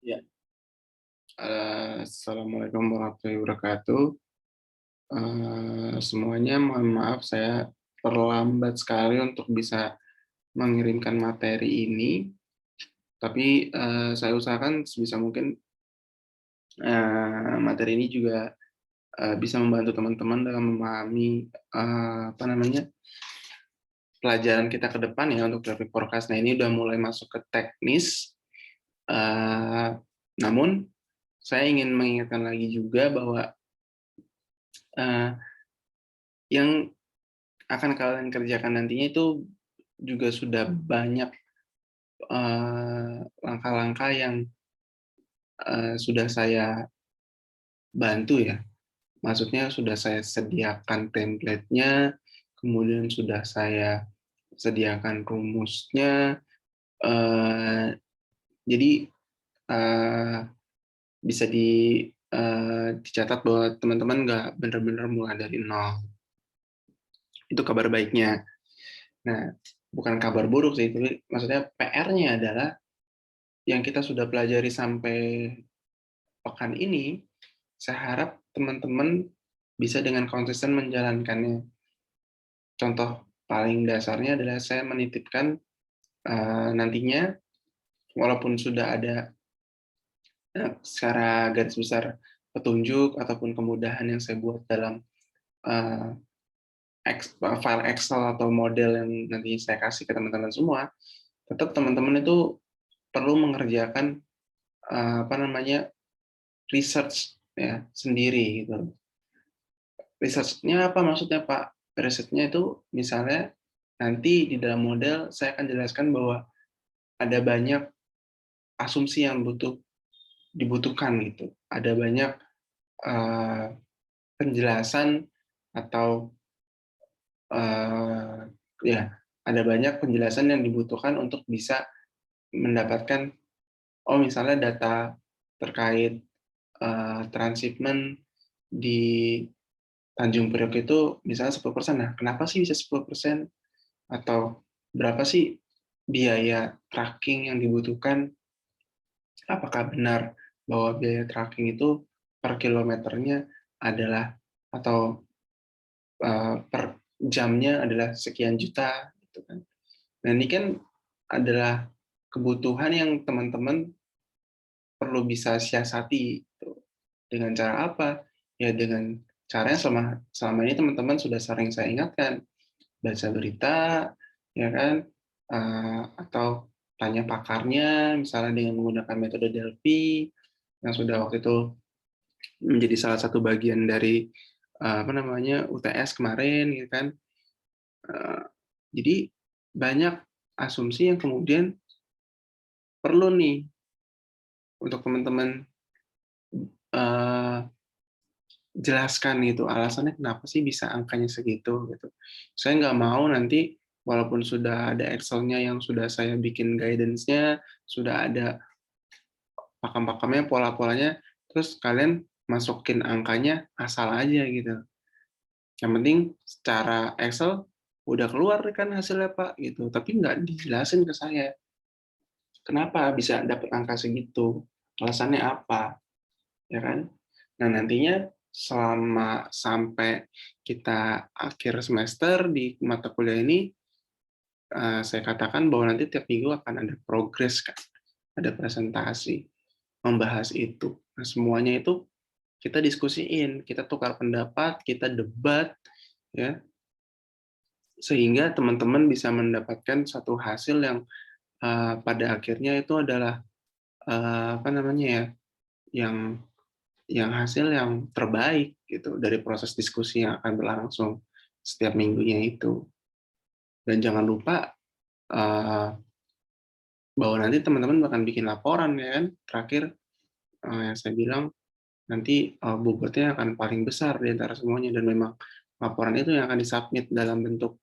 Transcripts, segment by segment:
Ya, assalamualaikum warahmatullahi wabarakatuh. Semuanya mohon maaf saya terlambat sekali untuk bisa mengirimkan materi ini, tapi saya usahakan sebisa mungkin materi ini juga bisa membantu teman-teman dalam memahami apa namanya pelajaran kita ke depan ya untuk traffic forecast. Nah, ini udah mulai masuk ke teknis, namun saya ingin mengingatkan lagi juga bahwa eh, yang akan kalian kerjakan nantinya itu juga sudah banyak langkah-langkah yang sudah saya bantu ya. Maksudnya sudah saya sediakan template-nya, kemudian sudah saya sediakan rumusnya. Jadi eh, bisa dicatat bahwa teman-teman nggak benar-benar mulai dari nol. Itu kabar baiknya. Nah, bukan kabar buruk sih, tapi maksudnya PR-nya adalah yang kita sudah pelajari sampai pekan ini, saya harap teman-teman bisa dengan konsisten menjalankannya. Contoh paling dasarnya adalah saya menitipkan nantinya, walaupun sudah ada secara garis besar petunjuk ataupun kemudahan yang saya buat dalam uh, file Excel atau model yang nanti saya kasih ke teman-teman semua, tetap teman-teman itu perlu mengerjakan apa namanya research ya sendiri gitu. Research-nya apa maksudnya Pak? Risetnya itu misalnya nanti di dalam model saya akan jelaskan bahwa ada banyak asumsi yang dibutuhkan gitu. Ada banyak uh, penjelasan atau uh, ya ada banyak penjelasan yang dibutuhkan untuk bisa mendapatkan misalnya data terkait transshipment di Tanjung Priok itu misalnya 10%. Nah, kenapa sih bisa 10%? Atau berapa sih biaya tracking yang dibutuhkan? Apakah benar bahwa biaya tracking itu per kilometernya adalah atau per jamnya adalah sekian juta gitu kan. Nah, ini kan adalah kebutuhan yang teman-teman perlu bisa siasati gitu. Dengan cara apa? Ya dengan caranya selama selama ini teman-teman sudah sering saya ingatkan, baca berita, ya kan, atau tanya pakarnya, misalnya dengan menggunakan metode Delphi yang sudah waktu itu menjadi salah satu bagian dari apa namanya UTS kemarin, gitu kan. Jadi banyak asumsi yang kemudian perlu nih untuk teman-teman jelaskan gitu alasannya kenapa sih bisa angkanya segitu gitu. Saya nggak mau nanti walaupun sudah ada Excel-nya yang sudah saya bikin guidance-nya, sudah ada pakem-pakemnya, pola-polanya, terus kalian masukin angkanya asal aja gitu. Yang penting secara Excel udah keluar kan hasilnya Pak gitu, tapi nggak dijelasin ke saya. Kenapa bisa dapat angka segitu? Alasannya apa? Ya kan? Nah, nantinya selama sampai kita akhir semester di mata kuliah ini, saya katakan bahwa nanti tiap minggu akan ada progres, kan? Ada presentasi, membahas itu. Nah, semuanya itu kita diskusiin, kita tukar pendapat, kita debat, ya, sehingga teman-teman bisa mendapatkan satu hasil yang pada akhirnya itu adalah apa namanya ya, yang hasil yang terbaik gitu dari proses diskusi yang akan berlangsung setiap minggunya itu. Dan jangan lupa bahwa nanti teman-teman akan bikin laporan ya kan. Terakhir yang saya bilang nanti bobotnya akan paling besar di antara semuanya dan memang laporan itu yang akan disubmit dalam bentuk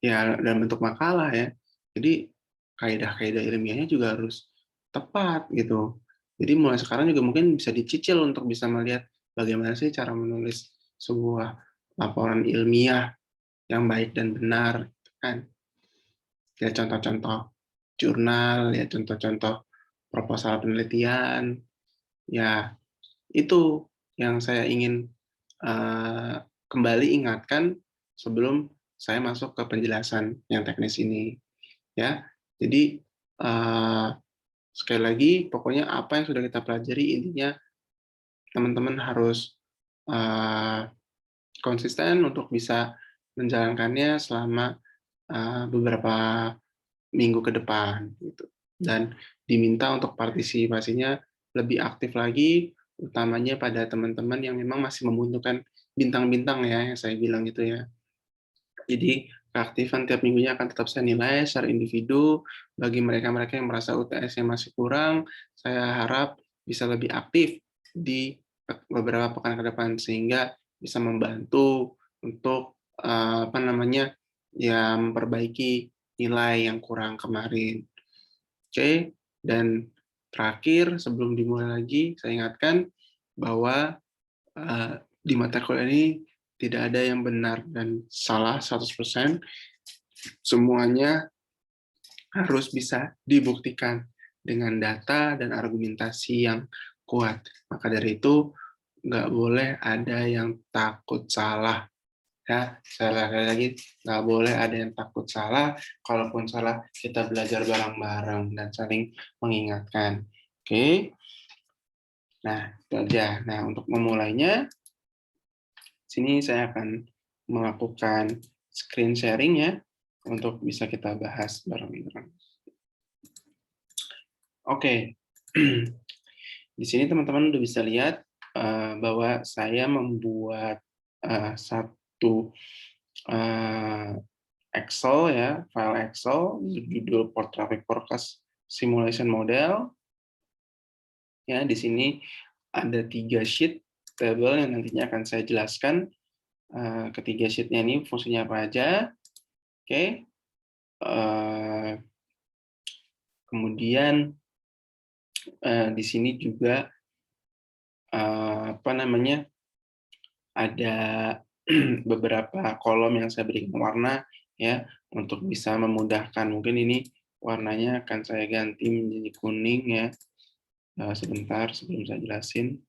ya dalam bentuk makalah ya. Jadi kaidah-kaidah ilmiahnya juga harus tepat gitu. Jadi mulai sekarang juga mungkin bisa dicicil untuk bisa melihat bagaimana sih cara menulis sebuah laporan ilmiah yang baik dan benar, gitu kan. Ya contoh-contoh jurnal, ya contoh-contoh proposal penelitian, ya itu yang saya ingin kembali ingatkan sebelum saya masuk ke penjelasan yang teknis ini, ya. Jadi sekali lagi, pokoknya apa yang sudah kita pelajari intinya teman-teman harus konsisten untuk bisa menjalankannya selama beberapa minggu ke depan gitu. Dan diminta untuk partisipasinya lebih aktif lagi, utamanya pada teman-teman yang memang masih membutuhkan bintang-bintang ya, yang saya bilang gitu ya. Jadi keaktifan tiap minggunya akan tetap saya nilai secara individu. Bagi mereka-mereka yang merasa UTS-nya masih kurang, saya harap bisa lebih aktif di beberapa pekan ke depan sehingga bisa membantu untuk apa namanya ya memperbaiki nilai yang kurang kemarin. Oke, dan terakhir sebelum dimulai lagi saya ingatkan bahwa di mata kuliah ini tidak ada yang benar dan salah 100%, semuanya harus bisa dibuktikan dengan data dan argumentasi yang kuat. Maka dari itu, nggak boleh ada yang takut salah. Ya, saya lagi, nggak boleh ada yang takut salah. Kalaupun salah, kita belajar bareng-bareng dan saling mengingatkan. Oke, nah itu aja. Nah, untuk memulainya, sini saya akan melakukan screen sharing ya, untuk bisa kita bahas bareng-bareng. Oke, di sini teman-teman udah bisa lihat bahwa saya membuat satu Excel ya, file Excel berjudul Port Traffic Forecast Simulation Model. Ya, di sini ada 3 sheet table yang nantinya akan saya jelaskan. Ketiga sheet-nya ini fungsinya apa aja. Oke. Kemudian di sini juga apa namanya ada beberapa kolom yang saya berikan warna ya untuk bisa memudahkan. Mungkin ini warnanya akan saya ganti menjadi kuning ya. Sebentar sebelum saya jelasin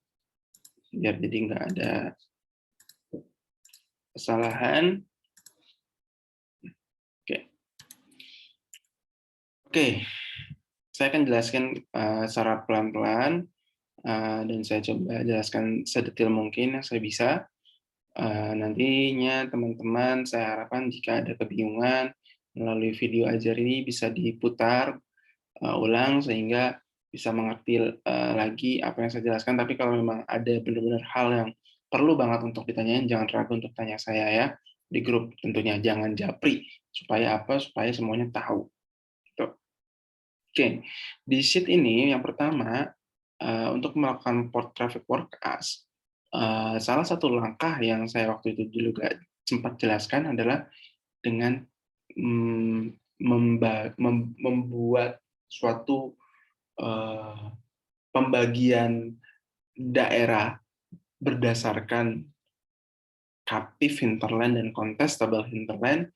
biar jadi nggak ada kesalahan. Oke, saya akan jelaskan secara pelan-pelan dan saya coba jelaskan sedetail mungkin yang saya bisa. Nantinya teman-teman saya harapkan jika ada kebingungan melalui video ajar ini bisa diputar ulang sehingga bisa mengerti lagi apa yang saya jelaskan. Tapi kalau memang ada benar-benar hal yang perlu banget untuk ditanyain, jangan ragu untuk tanya saya ya di grup tentunya. Jangan japri supaya apa? Supaya semuanya tahu. Gitu. Oke, di sheet ini yang pertama untuk melakukan port traffic forecast, salah satu langkah yang saya waktu itu juga sempat jelaskan adalah dengan membuat suatu pembagian daerah berdasarkan captive hinterland dan contestable hinterland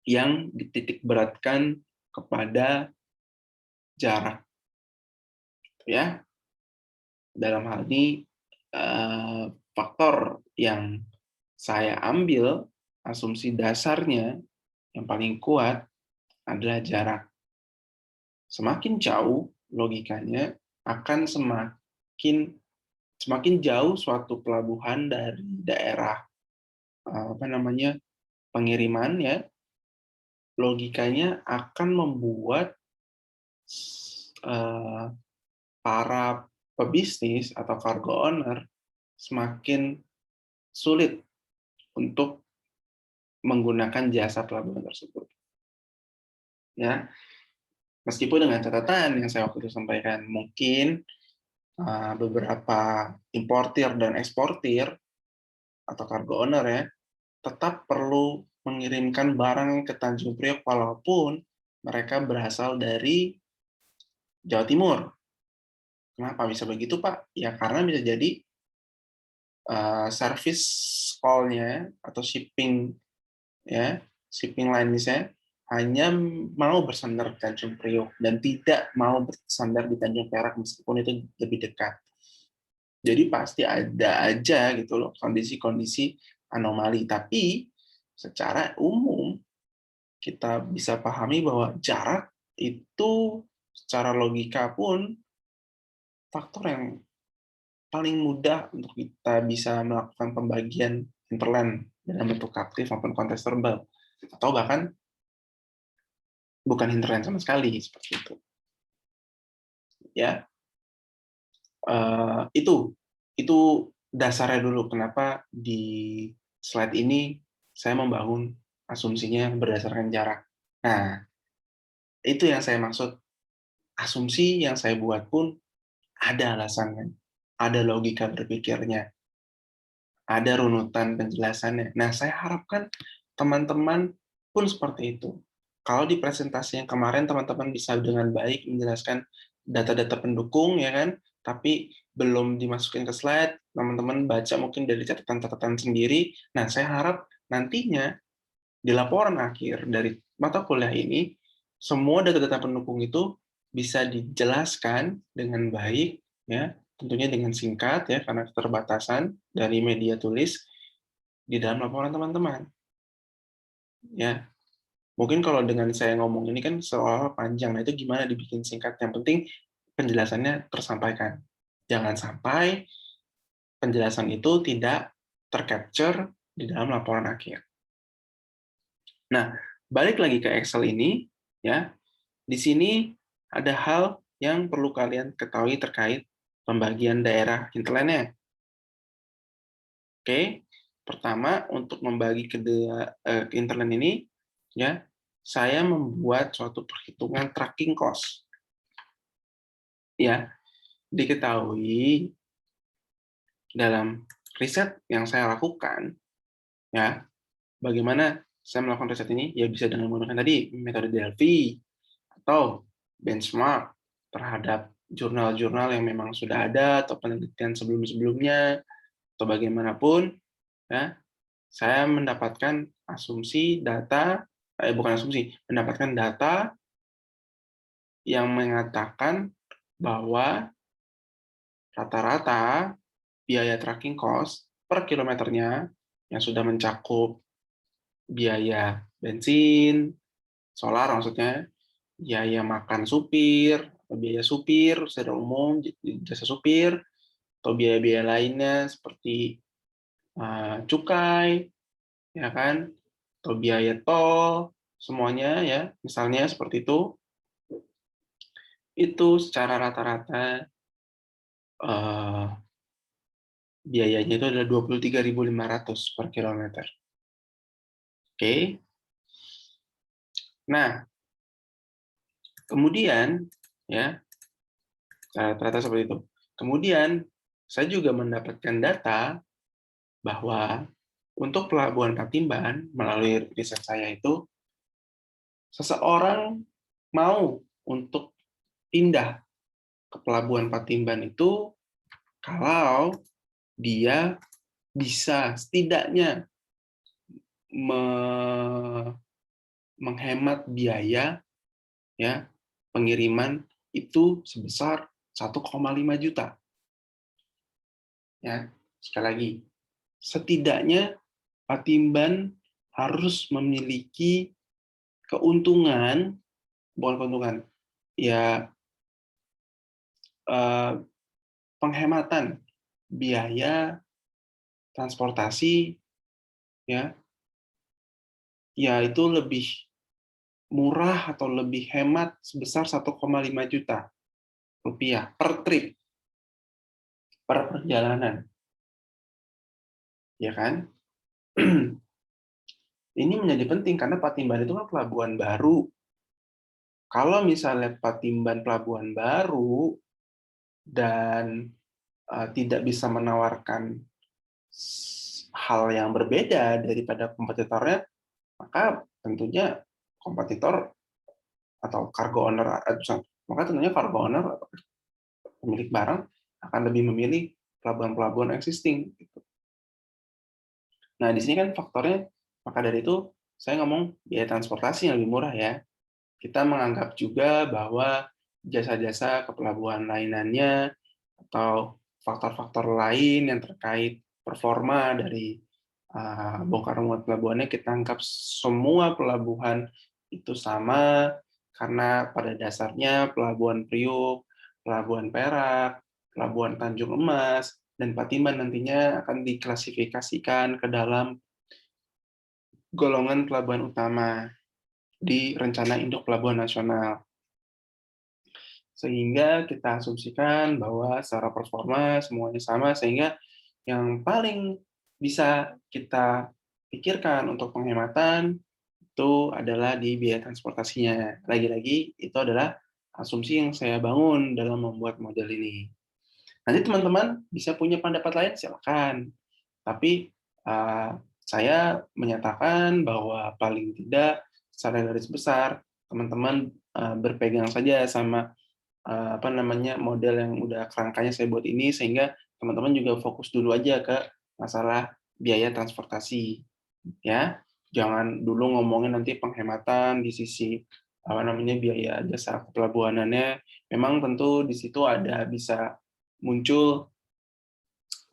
yang dititik beratkan kepada jarak, ya. Dalam hal ini faktor yang saya ambil asumsi dasarnya yang paling kuat adalah jarak. Semakin jauh logikanya akan semakin jauh suatu pelabuhan dari daerah apa namanya pengiriman ya, logikanya akan membuat para pebisnis atau cargo owner semakin sulit untuk menggunakan jasa pelabuhan tersebut. Ya, meskipun dengan catatan yang saya waktu itu sampaikan, mungkin beberapa importir dan eksportir atau cargo owner ya tetap perlu mengirimkan barang ke Tanjung Priok walaupun mereka berasal dari Jawa Timur. Kenapa bisa begitu, Pak? Ya karena bisa jadi service call-nya atau shipping ya, shipping line misalnya hanya mau bersandar di Tanjung Priok dan tidak mau bersandar di Tanjung Perak meskipun itu lebih dekat. Jadi pasti ada aja gitu loh kondisi-kondisi anomali. Tapi secara umum kita bisa pahami bahwa jarak itu secara logika pun faktor yang paling mudah untuk kita bisa melakukan pembagian hinterland dalam bentuk aktif maupun contestable, atau bahkan bukan hinterland sama sekali seperti itu. Ya, itu dasarnya dulu kenapa di slide ini saya membangun asumsinya berdasarkan jarak. Nah, itu yang saya maksud. Asumsi yang saya buat pun ada alasannya, ada logika berpikirnya, ada runutan penjelasannya. Nah, saya harapkan teman-teman pun seperti itu. Kalau di presentasi yang kemarin teman-teman bisa dengan baik menjelaskan data-data pendukung, ya kan? Tapi belum dimasukin ke slide, teman-teman baca mungkin dari catatan-catatan sendiri. Nah, saya harap nantinya di laporan akhir dari mata kuliah ini, semua data-data pendukung itu bisa dijelaskan dengan baik, ya, tentunya dengan singkat, ya, karena keterbatasan dari media tulis di dalam laporan teman-teman. Ya, mungkin kalau dengan saya ngomong ini kan seolah-olah panjang, nah itu gimana dibikin singkat? Yang penting penjelasannya tersampaikan. Jangan sampai penjelasan itu tidak tercapture di dalam laporan akhir. Nah, balik lagi ke Excel ini, ya. Di sini ada hal yang perlu kalian ketahui terkait pembagian daerah hinterland-nya. Oke, pertama untuk membagi hinterland ini, ya, saya membuat suatu perhitungan tracking cost. Ya, diketahui dalam riset yang saya lakukan, ya, bagaimana saya melakukan riset ini? Ya bisa dengan menggunakan tadi metode Delphi atau benchmark terhadap jurnal-jurnal yang memang sudah ada atau penelitian sebelum-sebelumnya atau bagaimanapun, ya, saya mendapatkan asumsi data, bukan asumsi, mendapatkan data yang mengatakan bahwa rata-rata biaya tracking cost per kilometernya yang sudah mencakup biaya bensin, solar maksudnya, biaya makan supir, biaya supir secara umum, jasa supir, atau biaya-biaya lainnya seperti cukai, ya kan, atau biaya tol, semuanya ya, misalnya seperti itu secara rata-rata biayanya itu adalah 23.500 per kilometer. Oke. Nah, kemudian ya, rata-rata seperti itu. Kemudian saya juga mendapatkan data bahwa untuk pelabuhan Patimban melalui riset saya itu, seseorang mau untuk pindah ke pelabuhan Patimban itu kalau dia bisa setidaknya menghemat biaya, ya, pengiriman itu sebesar 1,5 juta. Ya, sekali lagi, setidaknya Patimban harus memiliki keuntungan, bukan keuntungan, ya, penghematan biaya transportasi, ya, itu lebih murah atau lebih hemat sebesar 1,5 juta rupiah per trip, per perjalanan, ya kan? Ini menjadi penting karena Patimban itu kan pelabuhan baru. Kalau misalnya Patimban pelabuhan baru dan tidak bisa menawarkan hal yang berbeda daripada kompetitornya, maka tentunya kompetitor atau cargo owner, maka tentunya cargo owner atau pemilik barang akan lebih memilih pelabuhan-pelabuhan existing. Nah, di sini kan faktornya, maka dari itu saya ngomong biaya transportasi yang lebih murah ya. Kita menganggap juga bahwa jasa-jasa kepelabuhan lainannya atau faktor-faktor lain yang terkait performa dari bongkar muat pelabuhannya, kita anggap semua pelabuhan itu sama, karena pada dasarnya Pelabuhan Priuk, Pelabuhan Perak, Pelabuhan Tanjung Emas, dan Patimban nantinya akan diklasifikasikan ke dalam golongan pelabuhan utama di Rencana Induk Pelabuhan Nasional. Sehingga kita asumsikan bahwa secara performa semuanya sama, sehingga yang paling bisa kita pikirkan untuk penghematan itu adalah di biaya transportasinya. Lagi-lagi itu adalah asumsi yang saya bangun dalam membuat model ini. Nanti teman-teman bisa punya pendapat lain, silakan. Tapi saya menyatakan bahwa paling tidak secara garis besar teman-teman berpegang saja sama model yang udah kerangkanya saya buat ini, sehingga teman-teman juga fokus dulu aja ke masalah biaya transportasi, ya. Jangan dulu ngomongin nanti penghematan di sisi biaya jasa kepelabuhanannya. Memang tentu di situ ada bisa muncul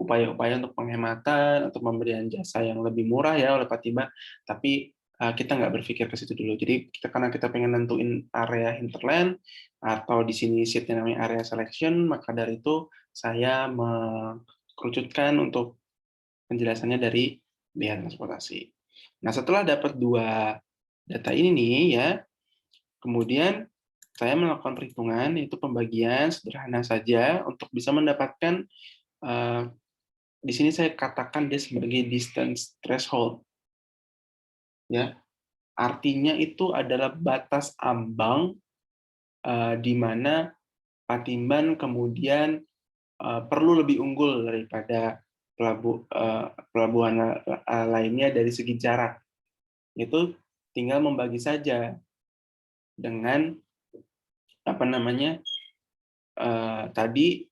upaya-upaya untuk penghematan, untuk pemberian jasa yang lebih murah ya oleh Patimban, tapi kita nggak berpikir ke situ dulu. Jadi karena kita pengen nentuin area hinterland atau di sini sheet-nya namanya area selection, maka dari itu saya mengkerucutkan untuk penjelasannya dari biaya transportasi. Nah, setelah dapat dua data ini nih ya, kemudian saya melakukan perhitungan, yaitu pembagian sederhana saja untuk bisa mendapatkan eh, di sini saya katakan dia sebagai distance threshold, ya. Artinya itu adalah batas ambang di mana Patimban kemudian perlu lebih unggul daripada pelabuhan lainnya dari segi jarak. Itu tinggal membagi saja dengan tadi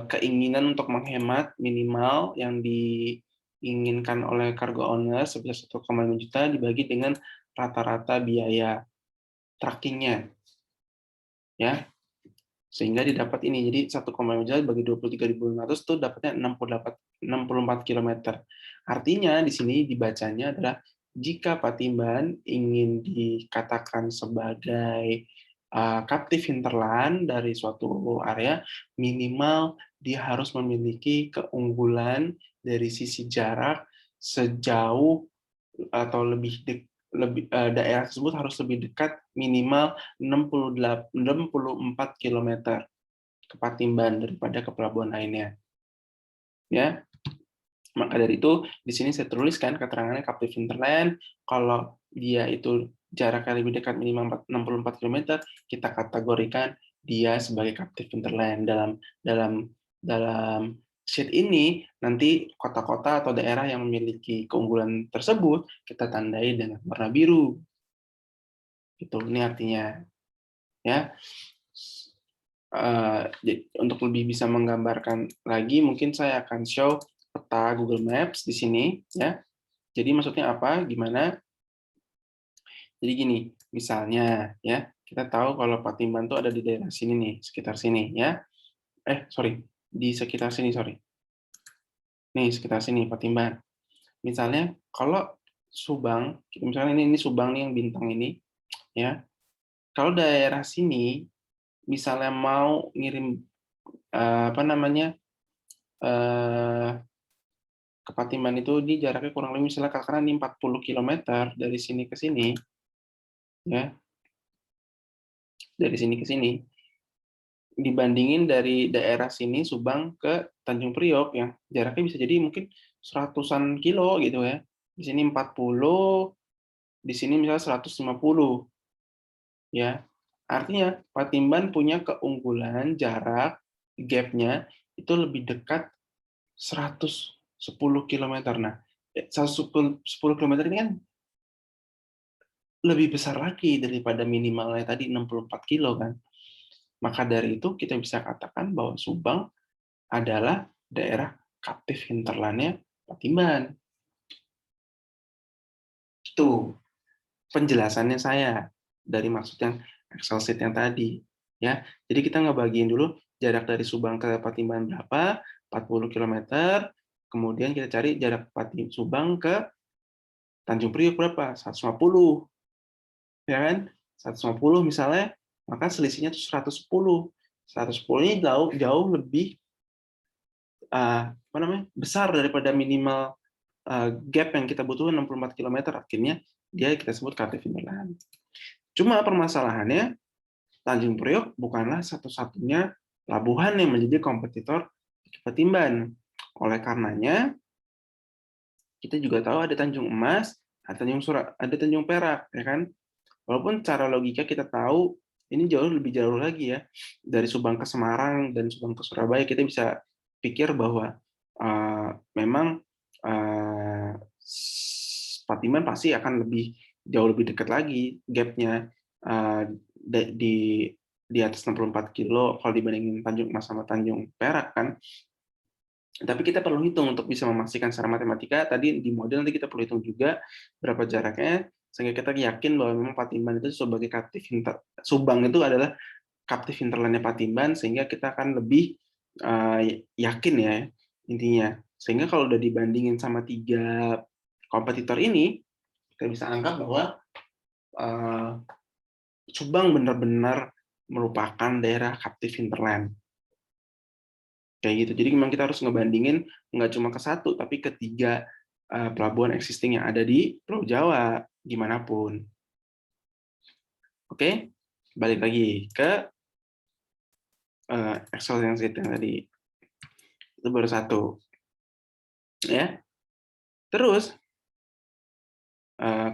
keinginan untuk menghemat minimal yang diinginkan oleh cargo owner sebesar 1,5 juta dibagi dengan rata-rata biaya trucking-nya, ya, sehingga didapat ini. Jadi 1,5 juta bagi 23.500 itu dapatnya 64 kilometer. Artinya di sini dibacanya adalah jika Patimban ingin dikatakan sebagai captive hinterland dari suatu area, minimal dia harus memiliki keunggulan dari sisi jarak sejauh atau daerah tersebut harus lebih dekat minimal 64 kilometer ke Patimban daripada ke pelabuhan lainnya. Ya, maka dari itu di sini saya tuliskan keterangannya captive hinterland. Kalau dia itu jaraknya lebih dekat minimal 64 km, kita kategorikan dia sebagai captive hinterland. Dalam dalam sheet ini nanti kota-kota atau daerah yang memiliki keunggulan tersebut kita tandai dengan warna biru. Itu ini artinya, ya. Untuk lebih bisa menggambarkan lagi, mungkin saya akan show peta Google Maps di sini, ya. Jadi maksudnya apa? Gimana? Jadi gini, misalnya ya, kita tahu kalau Patimban itu ada di daerah sini nih, sekitar sini ya. Sorry, di sekitar sini, sorry. Nih, sekitar sini Patimban. Misalnya kalau Subang, misalnya ini Subang nih yang bintang ini, ya. Kalau daerah sini misalnya mau ngirim apa namanya ke Patimban itu di jaraknya kurang lebih misalnya katakan ini 40 km dari sini ke sini, ya, dari sini ke sini, dibandingin dari daerah sini Subang ke Tanjung Priok yang jaraknya bisa jadi mungkin seratusan kilo gitu ya. Di sini 40, di sini misalnya 150, ya. Artinya Patimban punya keunggulan jarak gap-nya itu lebih dekat 110 km. Nah, 110 km ini kan lebih besar lagi daripada minimalnya tadi 64 kilo kan. Maka dari itu kita bisa katakan bahwa Subang adalah daerah captive hinterland-nya Patimban. Itu penjelasannya saya dari maksud yang Excel sheet yang tadi, ya. Jadi kita ngebagiin dulu jarak dari Subang ke Patimban berapa, 40 kilometer, kemudian kita cari jarak Subang ke Tanjung Priok berapa, 150, ya kan? 150 misalnya, maka selisihnya itu 110. 110 ini jauh jauh lebih besar daripada minimal gap yang kita butuhkan 64 kilometer. Akhirnya dia kita sebut captive hinterland. Cuma permasalahannya Tanjung Priok bukanlah satu-satunya pelabuhan yang menjadi kompetitor Patimban. Oleh karenanya, kita juga tahu ada Tanjung Emas, ada Tanjung Perak, ya kan? Walaupun secara logika kita tahu ini lebih jauh lagi ya. Dari Subang ke Semarang dan Subang ke Surabaya kita bisa pikir bahwa memang Patimban pasti akan jauh lebih dekat lagi gapnya di atas 64 kilo kalau dibandingin Tanjung Emas sama Tanjung Perak kan. Tapi kita perlu hitung untuk bisa memastikan secara matematika. Tadi di model nanti kita perlu hitung juga berapa jaraknya, sehingga kita yakin bahwa memang Patimban itu sebagai Subang itu adalah captive hinterland-nya Patimban, sehingga kita akan lebih yakin ya intinya. Sehingga kalau udah dibandingin sama 3 kompetitor ini, kita bisa anggap bahwa Subang benar-benar merupakan daerah captive hinterland. Kayak gitu. Jadi memang kita harus ngebandingin nggak cuma ke satu, tapi ke 3 pelabuhan existing yang ada di Pulau Jawa, gimana pun. Oke, balik lagi ke Excel yang tadi. Itu baru 1. Ya. Terus,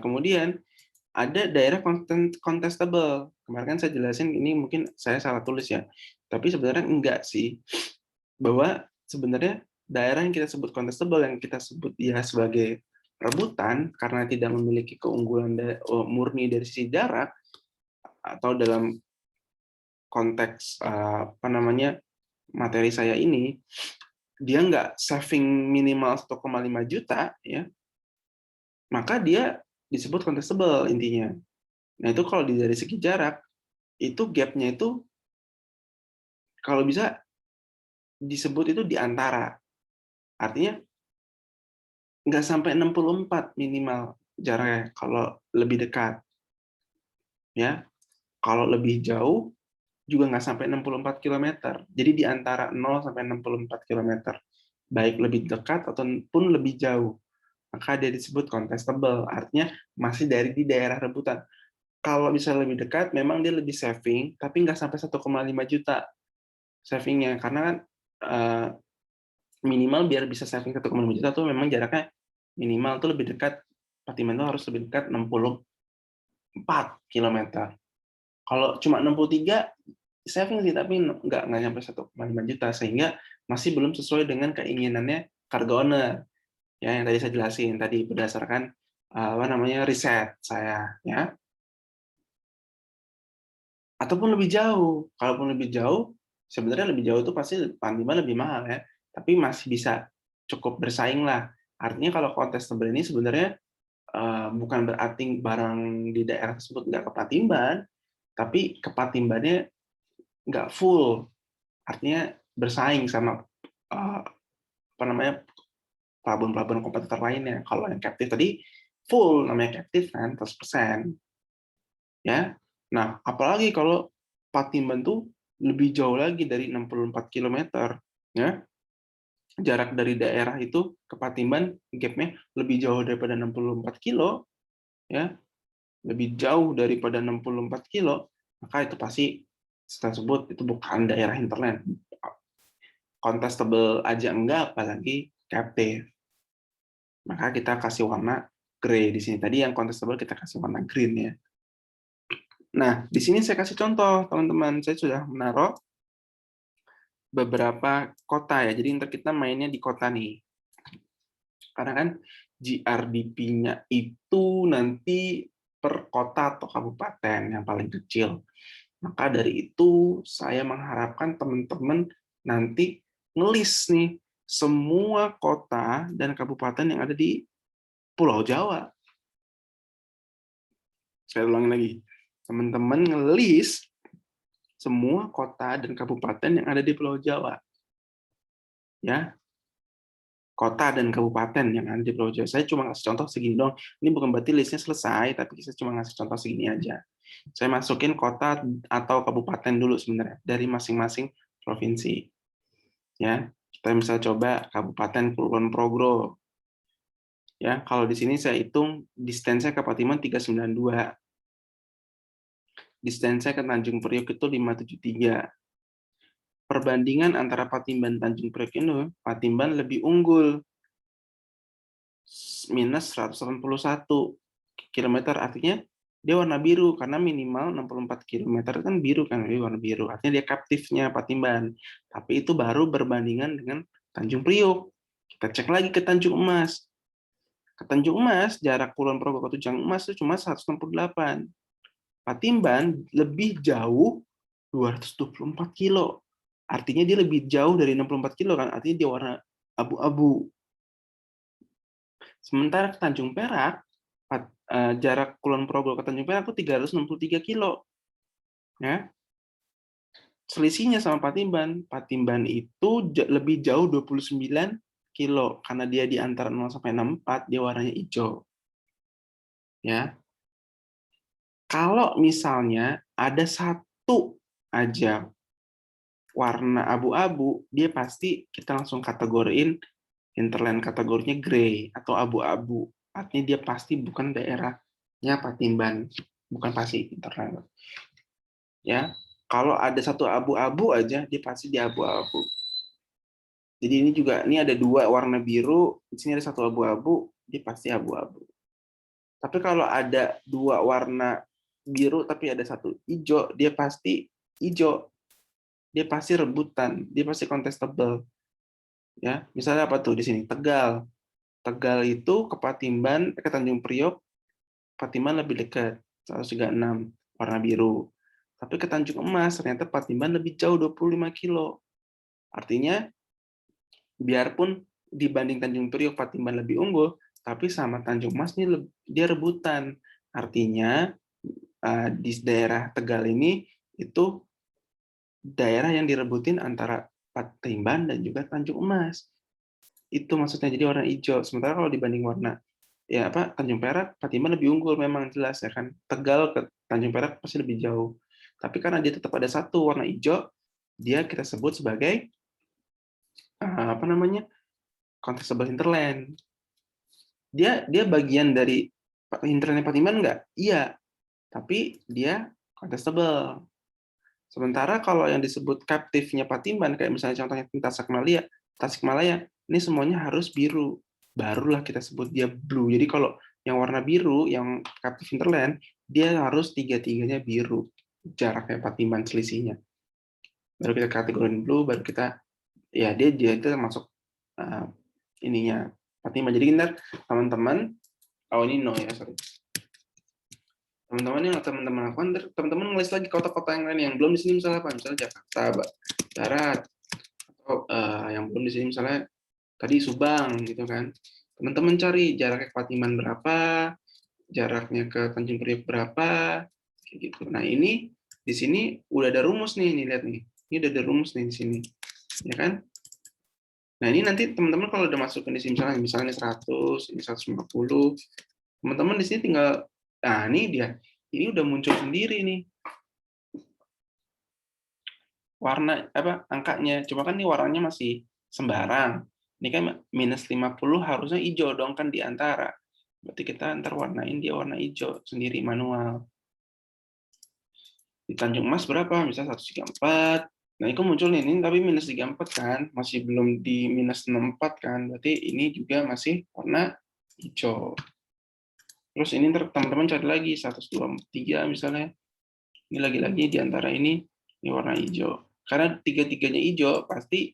kemudian ada daerah contestable. Kemarin kan saya jelasin, ini mungkin saya salah tulis ya. Tapi sebenarnya enggak sih. Bahwa sebenarnya daerah yang kita sebut contestable, yang kita sebut dia sebagai rebutan karena tidak memiliki keunggulan murni dari sisi jarak, atau dalam konteks materi saya ini, dia nggak saving minimal 1,5 juta, ya, maka dia disebut contestable intinya. Nah itu kalau dari segi jarak, itu gapnya itu kalau bisa disebut itu di antara. Artinya nggak sampai 64 minimal jaraknya kalau lebih dekat. Ya, kalau lebih jauh juga nggak sampai 64 kilometer. Jadi di antara 0 sampai 64 kilometer. Baik lebih dekat ataupun lebih jauh. Maka dia disebut contestable. Artinya masih di daerah rebutan. Kalau bisa lebih dekat, memang dia lebih saving, tapi nggak sampai 1,5 juta savingnya. Karena kan minimal biar bisa saving 1,5 juta tuh memang jaraknya minimal tuh lebih dekat. Patimban itu harus lebih dekat 64 kilometer. Kalau cuma 63, saving sih, tapi nggak nyampe 1,5 juta, sehingga masih belum sesuai dengan keinginannya cargo owner. Ya, yang tadi saya jelasin tadi berdasarkan riset saya, ya. Ataupun lebih jauh. Kalaupun lebih jauh, sebenarnya lebih jauh itu pasti Patimban lebih mahal ya, tapi masih bisa cukup bersaing lah. Artinya kalau contestable ini sebenarnya bukan berarti barang di daerah tersebut nggak ke Patimban, tapi ke Patimbannya nggak full. Artinya bersaing sama pelabuhan-pelabuhan kompetitor lainnya. Kalau yang captive tadi full, namanya captive kan 100%. Ya. Nah, apalagi kalau Patimban tuh lebih jauh lagi dari 64 kilometer, ya. Jarak dari daerah itu ke Patimban gap-nya lebih jauh daripada 64 kilo, ya. Lebih jauh daripada 64 kilo, maka itu pasti kita sebut itu bukan daerah hinterland. Contestable aja enggak, apalagi captive. Maka kita kasih warna gray di sini. Tadi yang contestable kita kasih warna green ya. Nah, di sini saya kasih contoh, teman-teman. Saya sudah menaruh beberapa kota ya. Jadi ntar kita mainnya di kota nih. Karena kan GRDP-nya itu nanti per kota atau kabupaten yang paling kecil. Maka dari itu saya mengharapkan teman-teman nanti ngelis nih semua kota dan kabupaten yang ada di Pulau Jawa. Saya ulangi lagi. Teman-teman ngelis semua kota dan kabupaten yang ada di Pulau Jawa. Ya, kota dan kabupaten yang ada di Pulau Jawa. Saya cuma ngasih contoh segini dong. Ini bukan berarti listnya selesai, tapi saya cuma ngasih contoh segini aja. Saya masukin kota atau kabupaten dulu sebenarnya dari masing-masing provinsi. Ya, kita bisa coba Kabupaten Kulon Progro. Ya, kalau di sini saya hitung distance-nya ke Patimon 392. Distance-nya ke Tanjung Priok itu 573. Perbandingan antara Patimban dan Tanjung Priok ini, Patimban lebih unggul. Minus 181 kilometer, artinya dia warna biru karena minimal 64 kilometer kan biru kan, dia warna biru. Artinya dia kaptifnya Patimban. Tapi itu baru berbandingan dengan Tanjung Priok. Kita cek lagi ke Tanjung Emas. Ke Tanjung Emas, jarak Kulon Progo ke Tanjung Emas itu cuma 168. Patimban lebih jauh 224 kilo. Artinya dia lebih jauh dari 64 kilo kan, artinya dia warna abu-abu. Sementara ke Tanjung Perak, jarak Kulon Progo ke Tanjung Perak itu 363 kilo. Ya. Selisihnya sama Patimban. Patimban itu lebih jauh 29 kilo karena dia di antara 0 sampai 64 dia warnanya hijau. Ya. Kalau misalnya ada satu aja warna abu-abu, dia pasti kita langsung kategoriin hinterland, kategorinya gray atau abu-abu. Artinya dia pasti bukan daerahnya Patimban, bukan pasti hinterland. Ya, kalau ada satu abu-abu aja, dia pasti di abu-abu. Jadi ini ada dua warna biru, di sini ada satu abu-abu, dia pasti abu-abu. Tapi kalau ada dua warna biru tapi ada satu hijau, dia pasti hijau. Dia pasti rebutan, dia pasti contestable. Ya, misalnya apa tuh di sini? Tegal. Tegal itu ke Patimban, ke Tanjung Priok, Patimban lebih dekat, 136 warna biru. Tapi ke Tanjung Emas ternyata Patimban lebih jauh 25 kilo. Artinya biarpun dibanding Tanjung Priok Patimban lebih unggul, tapi sama Tanjung Emas ini dia rebutan. Artinya di daerah Tegal ini itu daerah yang direbutin antara Patimban dan juga Tanjung Emas. Itu maksudnya jadi warna hijau. Sementara kalau dibanding warna Tanjung Perak, Patimban lebih unggul memang jelas ya kan. Tegal ke Tanjung Perak pasti lebih jauh. Tapi karena dia tetap ada satu warna hijau, dia kita sebut sebagai apa namanya? Contestable hinterland. Dia bagian dari hinterland Patimban nggak? Iya, tapi dia contestable. Sementara kalau yang disebut captive-nya Patimban, kayak misalnya contohnya Tasikmalaya, ini semuanya harus biru. Barulah kita sebut dia blue. Jadi kalau yang warna biru, yang captive hinterland, dia harus tiga-tiganya biru. Jaraknya Patimban selisihnya. Baru kita kategoriin blue, baru kita, ya dia itu masuk ininya Patimban. Jadi kita teman-teman, ini no ya, sorry. Teman-teman yang teman-teman lakukan, teman-teman ngelis lagi kota-kota yang lain yang belum di sini misalnya apa? Misalnya Jakarta Barat, atau yang belum di sini misalnya tadi Subang gitu kan. Teman-teman cari jaraknya ke Patimban berapa, jaraknya ke Tanjung Priok berapa, kayak gitu. Nah ini di sini udah ada rumus nih lihat nih. Ini udah ada rumus nih di sini, ya kan? Nah ini nanti teman-teman kalau udah masukin di sini misalnya 100, ini 150, teman-teman di sini tinggal, nah ini dia, ini udah muncul sendiri nih warna angkanya. Cuma kan ini warnanya masih sembarang. Ini kan minus 50 harusnya hijau dong kan di antara. Berarti kita antar warnain dia warna hijau sendiri manual. Di Tanjung Mas berapa? Misalnya 134. Nah, itu muncul ini tapi minus 34 kan, masih belum di minus 64 kan. Berarti ini juga masih warna hijau. Terus ini teman-teman cari lagi 123 misalnya. Ini lagi-lagi di antara ini warna hijau. Karena tiga-tiganya hijau, pasti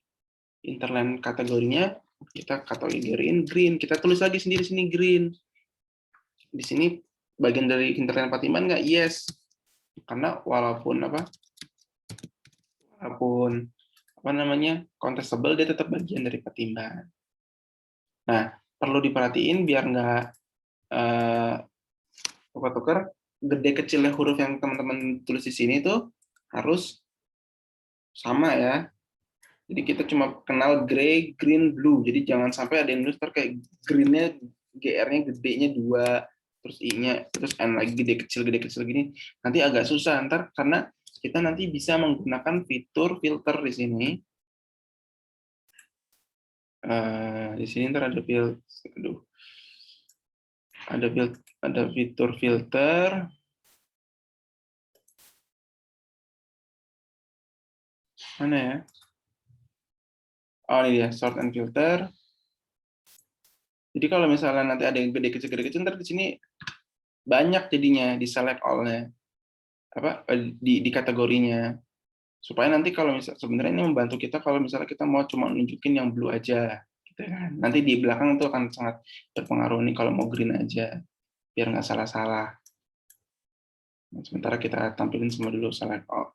interland kategorinya kita kategoriin green. Kita tulis lagi sendiri sini green. Di sini bagian dari interland Patimban nggak? Yes. Karena walaupun contestable, dia tetap bagian dari Patimban. Nah, perlu diperhatiin biar nggak tukar-tukar. gede kecilnya huruf yang teman-teman tulis di sini tuh harus sama ya. Jadi kita cuma kenal gray, green, blue. Jadi jangan sampai ada yang nulis kayak green-nya GR-nya gedenya 2, terus I-nya, terus N lagi gede kecil gini. Nanti agak susah ntar karena kita nanti bisa menggunakan fitur filter di sini. Di sini ntar ada ada fitur filter. Mana ya? Oh, ini dia, sort and filter. Jadi kalau misalnya nanti ada yang gede kecil, ntar di sini banyak jadinya di select all-nya, di kategorinya. Supaya nanti kalau misalnya sebenarnya ini membantu kita kalau misalnya kita mau cuma nunjukin yang blue aja, gitu kan. Nanti di belakang itu akan sangat berpengaruh nih kalau mau green aja, biar nggak salah-salah. Nah, sementara kita tampilin semua dulu select all.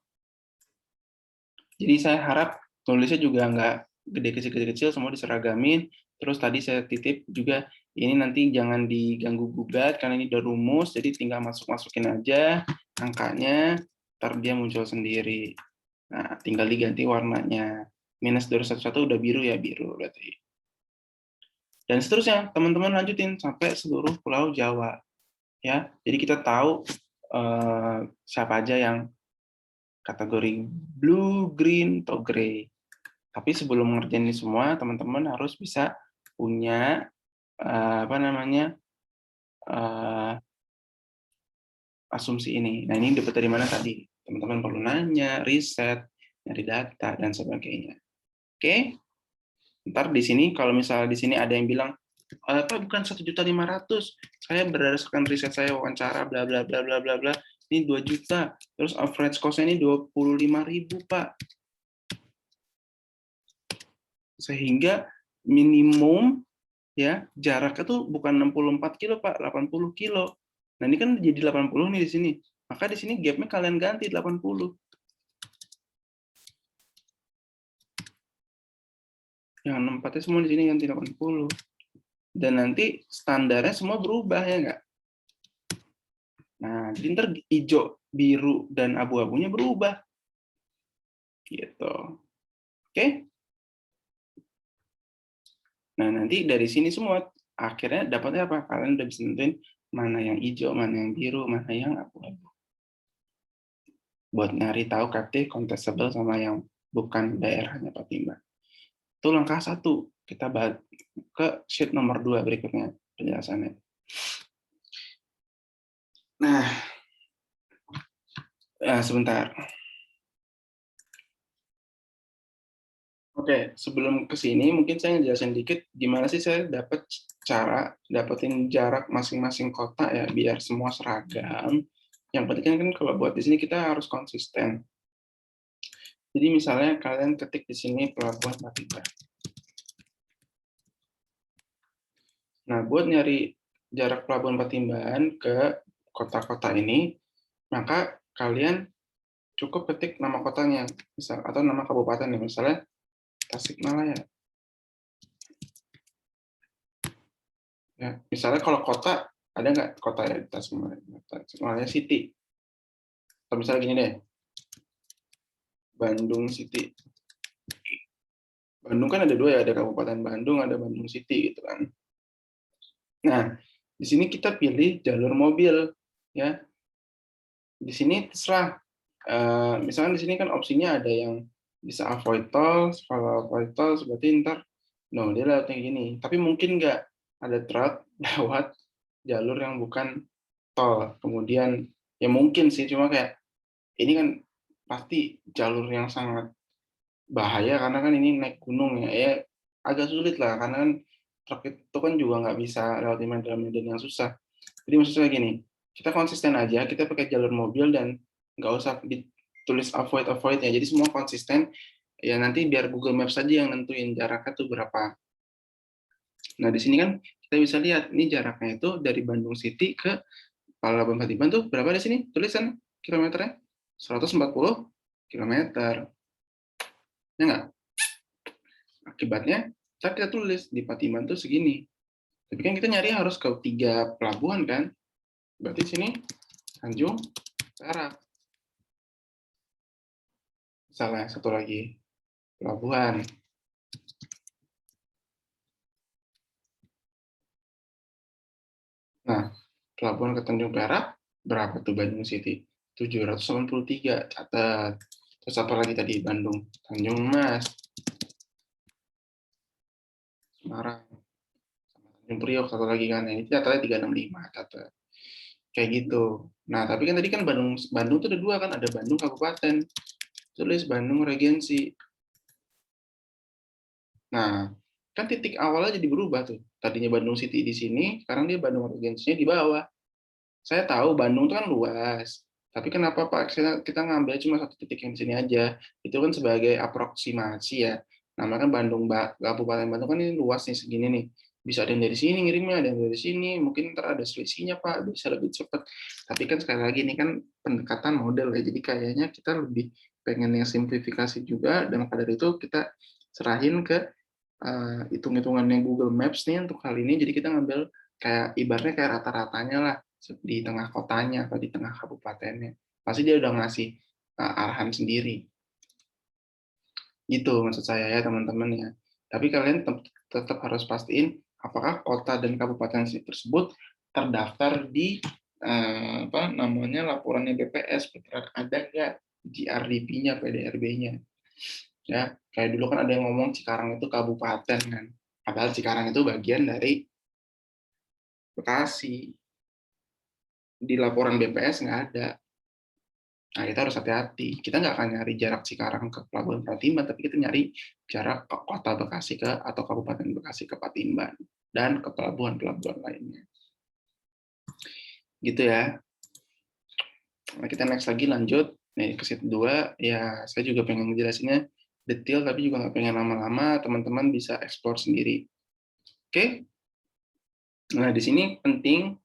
Jadi saya harap tulisnya juga nggak gede kecil, semua diseragamin. Terus tadi saya titip juga ini nanti jangan diganggu gugat karena ini udah rumus, jadi tinggal masukin aja angkanya, ntar dia muncul sendiri. Nah, tinggal diganti warnanya. Minus 211 udah biru ya, biru berarti. Dan seterusnya, teman-teman lanjutin sampai seluruh Pulau Jawa. Ya, jadi kita tahu siapa aja yang kategori blue, green, atau gray. Tapi sebelum ngerjain ini semua, teman-teman harus bisa punya asumsi ini. Nah, ini dapat dari mana tadi? Teman-teman perlu nanya, riset, nyari data, dan sebagainya. Oke? Ntar di sini, kalau misalnya di sini ada yang bilang, apa bukan 1.500.000, saya berdasarkan riset saya wawancara, bla bla bla bla bla bla, ini 2 juta, terus average cost-nya ini 25.000, Pak. Sehingga minimum ya jaraknya tuh bukan 64 kilo Pak, 80 kilo. Nah ini kan jadi 80 nih di sini. Maka di sini gapnya kalian ganti 80. Yang 64-nya semua di sini ganti 80. Dan nanti standarnya semua berubah ya nggak? Nah, jadi ntar hijau, biru, dan abu-abunya berubah. Gitu. Oke? Nah, nanti dari sini semua akhirnya dapatnya apa? Kalian udah bisa nentuin mana yang hijau, mana yang biru, mana yang abu-abu. Buat nyari tahu KT contestable sama yang bukan daerahnya Patimban. Itu langkah 1. Kita bahas ke sheet nomor 2 berikutnya penjelasannya. Nah, sebentar. Oke, sebelum ke sini mungkin saya ngejelasin dikit gimana sih saya dapetin jarak masing-masing kota ya biar semua seragam. Yang penting kan kalau buat di sini kita harus konsisten. Jadi misalnya kalian ketik di sini Pelabuhan Patimban. Nah, buat nyari jarak Pelabuhan Patimban ke kota-kota ini, maka kalian cukup ketik nama kotanya, misal atau nama kabupatennya, misalnya Tasikmalaya. Ya, misalnya kalau kota, ada nggak kota ya Tasikmalaya? Tasikmalaya City. Atau misalnya gini deh, Bandung City. Bandung kan ada 2 ya, ada Kabupaten Bandung, ada Bandung City gitu kan. Nah, di sini kita pilih jalur mobil, ya. Di sini terserah. Misalnya di sini kan opsinya ada yang bisa avoid toll, kalau avoid toll berarti ntar, no, dia lewatnya gini. Tapi mungkin nggak ada truk lewat jalur yang bukan tol. Kemudian, ya mungkin sih, cuma kayak, ini kan pasti jalur yang sangat bahaya, karena kan ini naik gunung ya agak sulit lah, karena kan truk itu kan juga nggak bisa lewat medan-medan yang susah. Jadi maksud saya gini, kita konsisten aja, kita pakai jalur mobil dan nggak usah ditulis avoid ya. Jadi semua konsisten, ya nanti biar Google Maps saja yang nentuin jaraknya tuh berapa. Nah di sini kan kita bisa lihat, ini jaraknya itu dari Bandung City ke Palabuhan Patimban tuh berapa di sini? Tulisan kilometernya 140 kilometer. Ya nggak? Akibatnya, kita tulis di Patimban tuh segini. Tapi kan kita nyari harus ke 3 pelabuhan kan? Berarti sini Tanjung Perak. Misalnya satu lagi, pelabuhan. Nah, pelabuhan ke Tanjung Perak, berapa tuh Bandung City? 783, catat. Terus apa lagi tadi? Bandung, Tanjung Mas, Semarang, sama Tanjung Priok, satu lagi kan. Ini catatnya 365, catat. Kayak gitu. Nah, tapi kan tadi kan Bandung Bandung tuh ada dua kan, ada Bandung Kabupaten. Tulis Bandung Regensi. Nah, kan titik awalnya jadi berubah tuh. Tadinya Bandung City di sini, sekarang dia Bandung Regensinya di bawah. Saya tahu Bandung itu kan luas, tapi kenapa Pak kita ngambil cuma satu titik yang di sini aja? Itu kan sebagai aproksimasi ya. Namanya kan Kabupaten Bandung kan ini luas nih segini nih. Bisa ada yang dari sini ngirimnya, ada yang dari sini. Mungkin ntar ada selisihnya Pak, bisa lebih cepat. Tapi kan sekali lagi ini kan pendekatan model ya. Jadi kayaknya kita lebih pengen yang simplifikasi juga, dan pada itu kita serahin ke hitung-hitungannya Google Maps nih untuk kali ini. Jadi kita ngambil kayak ibaratnya kayak rata-ratanya lah di tengah kotanya atau di tengah kabupatennya. Pasti dia udah ngasih arahan sendiri. Gitu maksud saya ya teman-teman ya. Tapi kalian tetap harus pastiin apakah kota dan kabupaten tersebut terdaftar di apa namanya laporannya BPS, ada nggak GRDP-nya, PDRB-nya. Ya, kayak dulu kan ada yang ngomong Cikarang itu kabupaten kan. Padahal Cikarang itu bagian dari Bekasi. Di laporan BPS nggak ada. Nah, kita harus hati-hati. Kita nggak akan nyari jarak Cikarang ke Pelabuhan Pratimban, tapi kita nyari jarak ke Kota Bekasi atau Kabupaten Bekasi ke Patimban dan ke pelabuhan-pelabuhan lainnya. Gitu ya. Nah, kita next lagi lanjut. Nih, ke situ 2, ya saya juga pengen ngejelasinnya detail, tapi juga nggak pengen lama-lama, teman-teman bisa explore sendiri. Oke? Nah, di sini penting,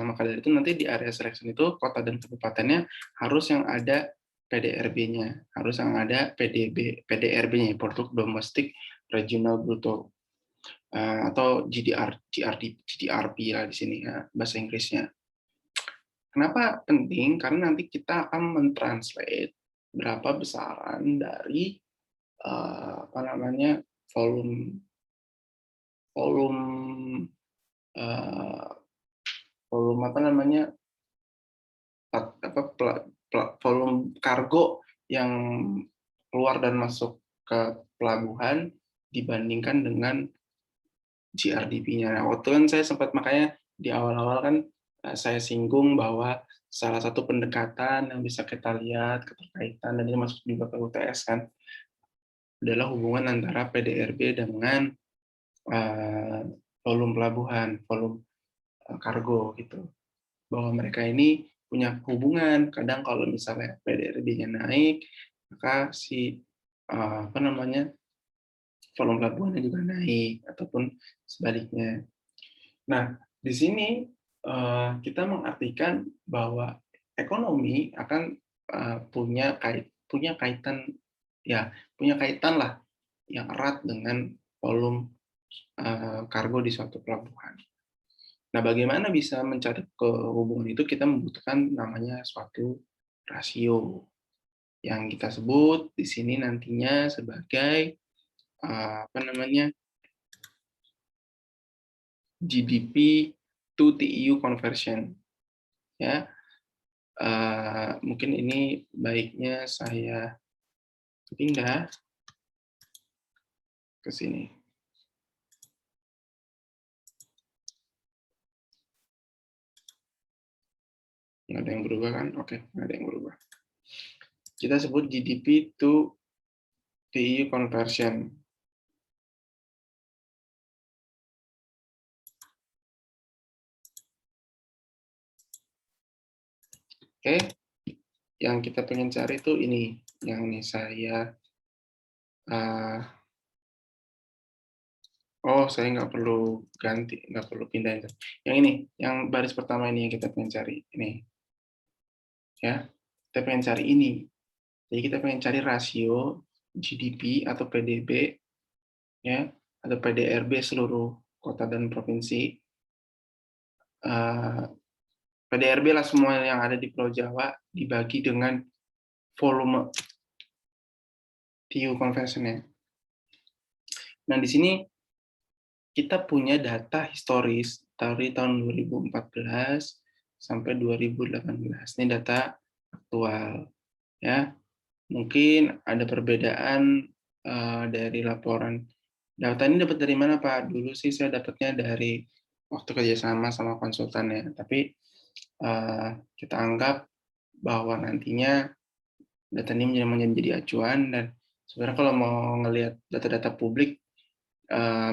maka dari itu nanti di area selection itu kota dan kabupatennya harus yang ada PDRB-nya, harus yang ada PDRB-nya, Produk Domestik Regional Bruto, atau GDRP lah di sini ya, bahasa Inggrisnya. Kenapa penting? Karena nanti kita akan mentranslate berapa besaran dari apa namanya volume volume eh, volume apa namanya volume kargo yang keluar dan masuk ke pelabuhan dibandingkan dengan GRDP-nya. Nah, waktu kan saya sempat makanya di awal-awal kan saya singgung bahwa salah satu pendekatan yang bisa kita lihat keterkaitan, dan ini masuk juga ke UTS kan, adalah hubungan antara PDRB dengan volume pelabuhan, volume kargo gitu. Bahwa mereka ini punya hubungan. Kadang kalau misalnya PDRB-nya naik, maka si apa namanya volume pelabuhannya juga naik, ataupun sebaliknya. Nah, di sini kita mengartikan bahwa ekonomi akan punya kaitan ya punya kaitan lah yang erat dengan volume kargo di suatu pelabuhan. Nah, bagaimana bisa mencari hubungan itu? Kita membutuhkan namanya suatu rasio yang kita sebut di sini nantinya sebagai apa namanya GDP to TEU conversion. Ya, mungkin ini baiknya saya pindah ke sini. Nggak ada yang berubah kan? Oke, nggak ada yang berubah. Kita sebut GDP to TEU conversion. Oke, yang kita pengen cari itu ini, yang ini saya saya nggak perlu ganti, nggak perlu pindahin. Yang ini, yang baris pertama ini yang kita pengen cari. Ini, ya. Kita pengen cari ini. Jadi kita pengen cari rasio GDP atau PDB, ya, atau PDRB seluruh kota dan provinsi PDRB lah semua yang ada di Pulau Jawa dibagi dengan volume TU conversion-nya. Nah, di sini kita punya data historis dari tahun 2014 sampai 2018. Ini data aktual, ya. Mungkin ada perbedaan dari laporan. Data ini dapat dari mana, Pak? Dulu sih saya dapatnya dari waktu kerjasama sama konsultan, ya. Tapi kita anggap bahwa nantinya data ini menjadi acuan, dan sebenarnya kalau mau ngelihat data-data publik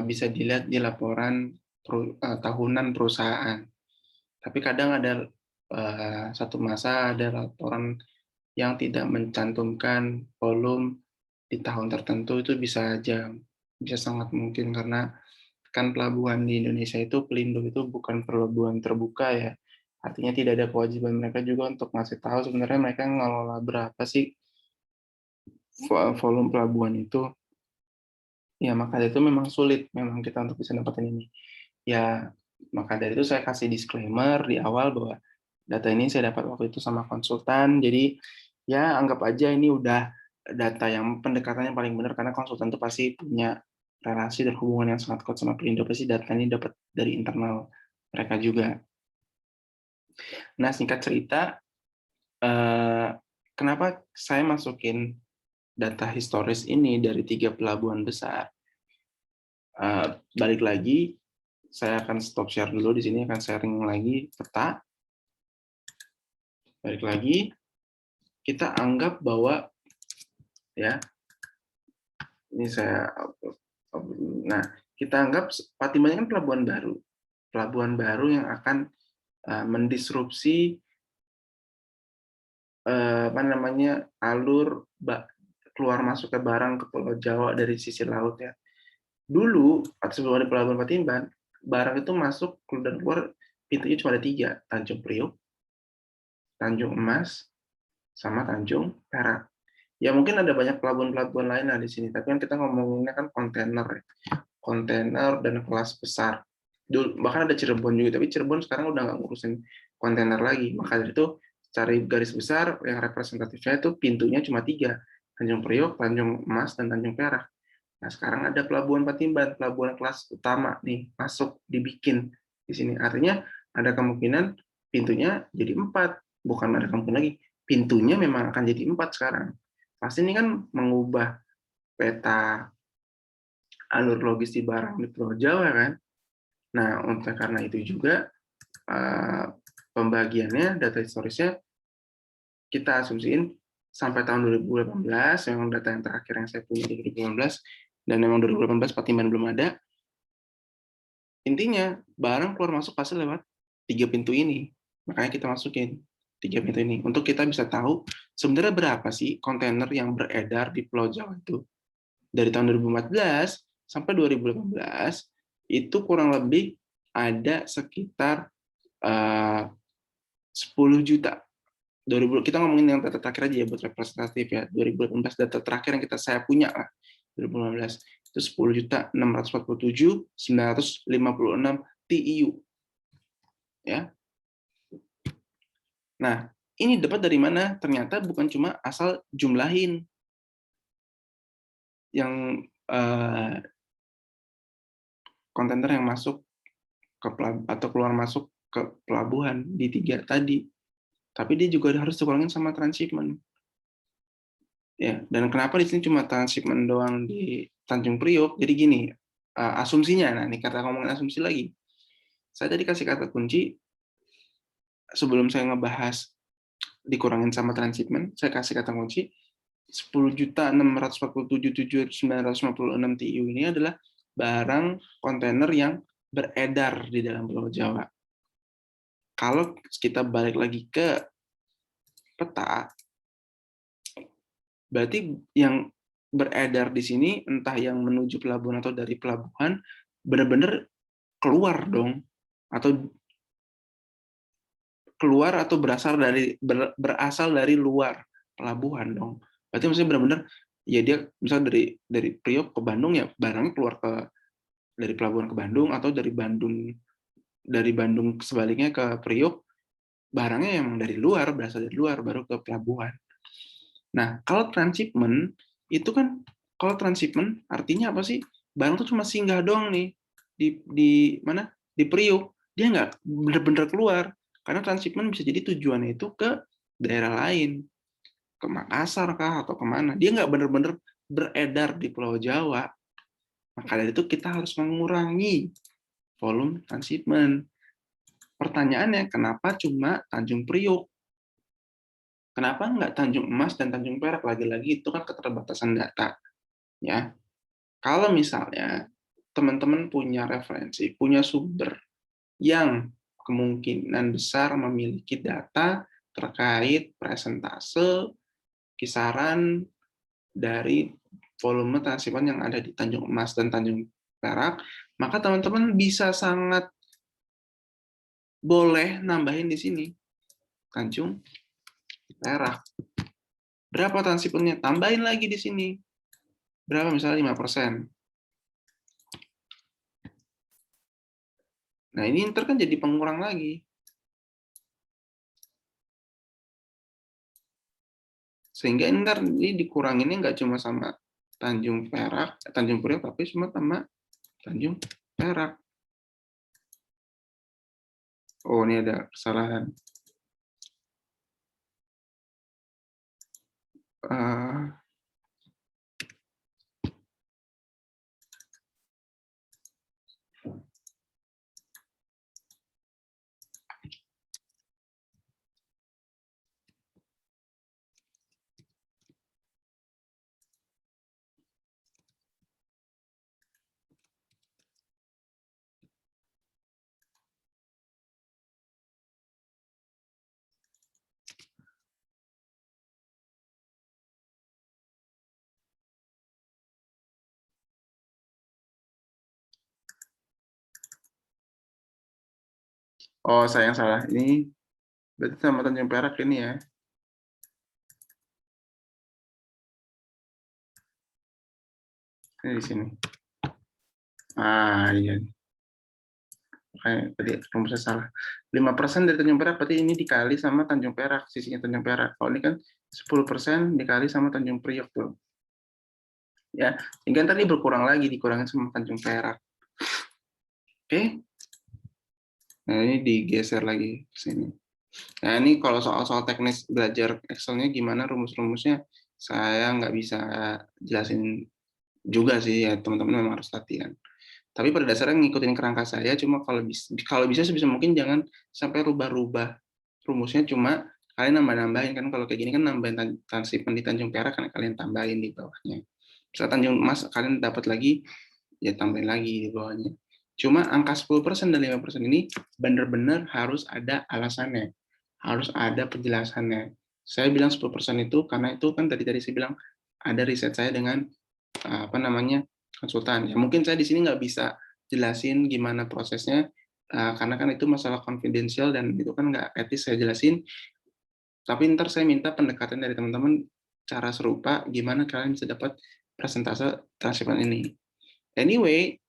bisa dilihat di laporan tahunan perusahaan. Tapi kadang ada satu masa ada laporan yang tidak mencantumkan volume di tahun tertentu, itu bisa sangat mungkin karena kan pelabuhan di Indonesia itu Pelindo itu bukan pelabuhan terbuka, ya. Artinya tidak ada kewajiban mereka juga untuk ngasih tahu sebenarnya mereka ngelola berapa sih volume pelabuhan itu. Ya, maka dari itu memang sulit memang kita untuk bisa dapetin ini. Ya, maka dari itu saya kasih disclaimer di awal bahwa data ini saya dapat waktu itu sama konsultan. Jadi ya anggap aja ini udah data yang pendekatannya paling benar, karena konsultan itu pasti punya relasi dan hubungan yang sangat kuat sama Pelindo, pasti data ini dapat dari internal mereka juga. Nah, singkat cerita, kenapa saya masukin data historis ini dari 3 pelabuhan besar? Balik lagi, saya akan stop share dulu di sini, akan sharing lagi peta. Balik lagi, kita anggap bahwa ya ini saya nah kita anggap Patimban kan pelabuhan baru yang akan mendisrupsi alur keluar masuknya barang ke Pulau Jawa dari sisi laut, ya. Dulu sebelum ada pelabuhan Patimban, barang itu masuk dan keluar pintunya cuma ada 3, Tanjung Priok, Tanjung Emas, sama Tanjung Perak. Ya mungkin ada banyak pelabuhan-pelabuhan lain lah di sini, tapi kan kita ngomonginnya kan kontainer dan kelas besar. Dulu bahkan ada Cirebon juga, tapi Cirebon sekarang udah nggak ngurusin kontainer lagi. Maka dari itu cari garis besar yang representatifnya itu pintunya cuma 3, Tanjung Priok, Tanjung Emas, dan Tanjung Perak. Nah, sekarang ada pelabuhan Patimban, pelabuhan kelas utama nih masuk dibikin di sini. Artinya ada kemungkinan pintunya jadi 4, bukan ada kemungkinan lagi. Pintunya memang akan jadi 4 sekarang. Pasti ini kan mengubah peta alur logistik barang di Pulau Jawa, kan. Nah, untuk karena itu juga pembagiannya data historisnya kita asumsiin sampai tahun 2018, memang data yang terakhir yang saya punya di 2018, dan memang 2018 Patimban belum ada. Intinya barang keluar masuk pasti lewat 3 pintu ini, makanya kita masukin 3 pintu ini untuk kita bisa tahu sebenarnya berapa sih kontainer yang beredar di Pulau Jawa itu. Dari tahun 2014 sampai 2018 itu kurang lebih ada sekitar 10 juta. Kita ngomongin yang data terakhir aja ya buat representatif, ya. 2018 data terakhir yang saya punya lah, 2015 itu 10.647.956 TEU, ya. Nah, ini dapat dari mana? Ternyata bukan cuma asal jumlahin yang kontainer yang masuk ke atau keluar masuk ke pelabuhan di 3 tadi, tapi dia juga harus dikurangin sama transshipment. Ya, dan kenapa di sini cuma transshipment doang di Tanjung Priok? Jadi gini, asumsinya, nah ini kata ngomongin asumsi lagi. Saya tadi kasih kata kunci, sebelum saya ngebahas dikurangin sama transshipment, saya kasih kata kunci, 10.647.956 TEU ini adalah barang kontainer yang beredar di dalam Pulau Jawa. Kalau kita balik lagi ke peta, berarti yang beredar di sini, entah yang menuju pelabuhan atau dari pelabuhan, benar-benar keluar dong, atau berasal dari luar pelabuhan dong. Berarti maksudnya benar-benar ya dia misalnya dari Priok ke Bandung, ya barangnya keluar dari pelabuhan ke Bandung, atau dari Bandung sebaliknya ke Priok, barangnya yang dari luar, berasal dari luar, baru ke pelabuhan. Nah, kalau transshipment, itu kan, kalau transshipment artinya apa sih? Barang tuh cuma singgah doang nih, di mana? Di Priuk. Dia nggak bener-bener keluar. Karena transshipment bisa jadi tujuannya itu ke daerah lain, ke Makassar kah, atau kemana. Dia nggak bener-bener beredar di Pulau Jawa. Maka dari itu kita harus mengurangi volume transshipment. Pertanyaannya, kenapa cuma Tanjung Priuk? Kenapa nggak Tanjung Emas dan Tanjung Perak? Lagi-lagi itu kan keterbatasan data. Ya, kalau misalnya teman-teman punya referensi, punya sumber yang kemungkinan besar memiliki data terkait presentase kisaran dari volume transshipment yang ada di Tanjung Emas dan Tanjung Perak, maka teman-teman bisa sangat boleh nambahin di sini Tanjung Perak. Berapa transshipmentnya? Tambahin lagi di sini. Berapa? Misalnya 5%. Nah, ini ntar kan jadi pengurang lagi. Sehingga ntar ini dikuranginnya nggak cuma sama Tanjung Perak, Tanjung Priok, tapi cuma sama Tanjung Perak. Oh, ini ada kesalahan. Oh, saya yang salah. Ini berarti sama Tanjung Perak ini ya. Ini di sini. Ah, iya. Kayak tadi rumusnya salah. 5% dari Tanjung Perak berarti ini dikali sama Tanjung Perak, sisinya Tanjung Perak. Kalau ini kan 10% dikali sama Tanjung Priok tuh. Ya, hingga tadi berkurang lagi, dikurangin sama Tanjung Perak. Oke. Nah, ini digeser lagi ke sini. Nah, ini kalau soal-soal teknis belajar Excel-nya gimana rumus-rumusnya, saya nggak bisa jelasin juga sih, ya teman-teman memang harus latihan. Tapi pada dasarnya ngikutin kerangka saya, cuma kalau bisa sebisa mungkin jangan sampai rubah-rubah rumusnya, cuma kalian nambah-nambahin kan. Kalau kayak gini kan nambahin transshipment di Tanjung Perak kan kalian tambahin di bawahnya. Misalnya Tanjung Mas kalian dapat lagi, ya tambahin lagi di bawahnya. Cuma angka 10% dan 5% ini benar-benar harus ada alasannya, harus ada penjelasannya. Saya bilang 10% itu karena itu kan tadi saya bilang ada riset saya dengan apa namanya konsultan. Ya mungkin saya di sini nggak bisa jelasin gimana prosesnya karena kan itu masalah konfidensial dan itu kan nggak etis saya jelasin. Tapi ntar saya minta pendekatan dari teman-teman cara serupa gimana kalian bisa dapat presentase transshipment ini. Anyway,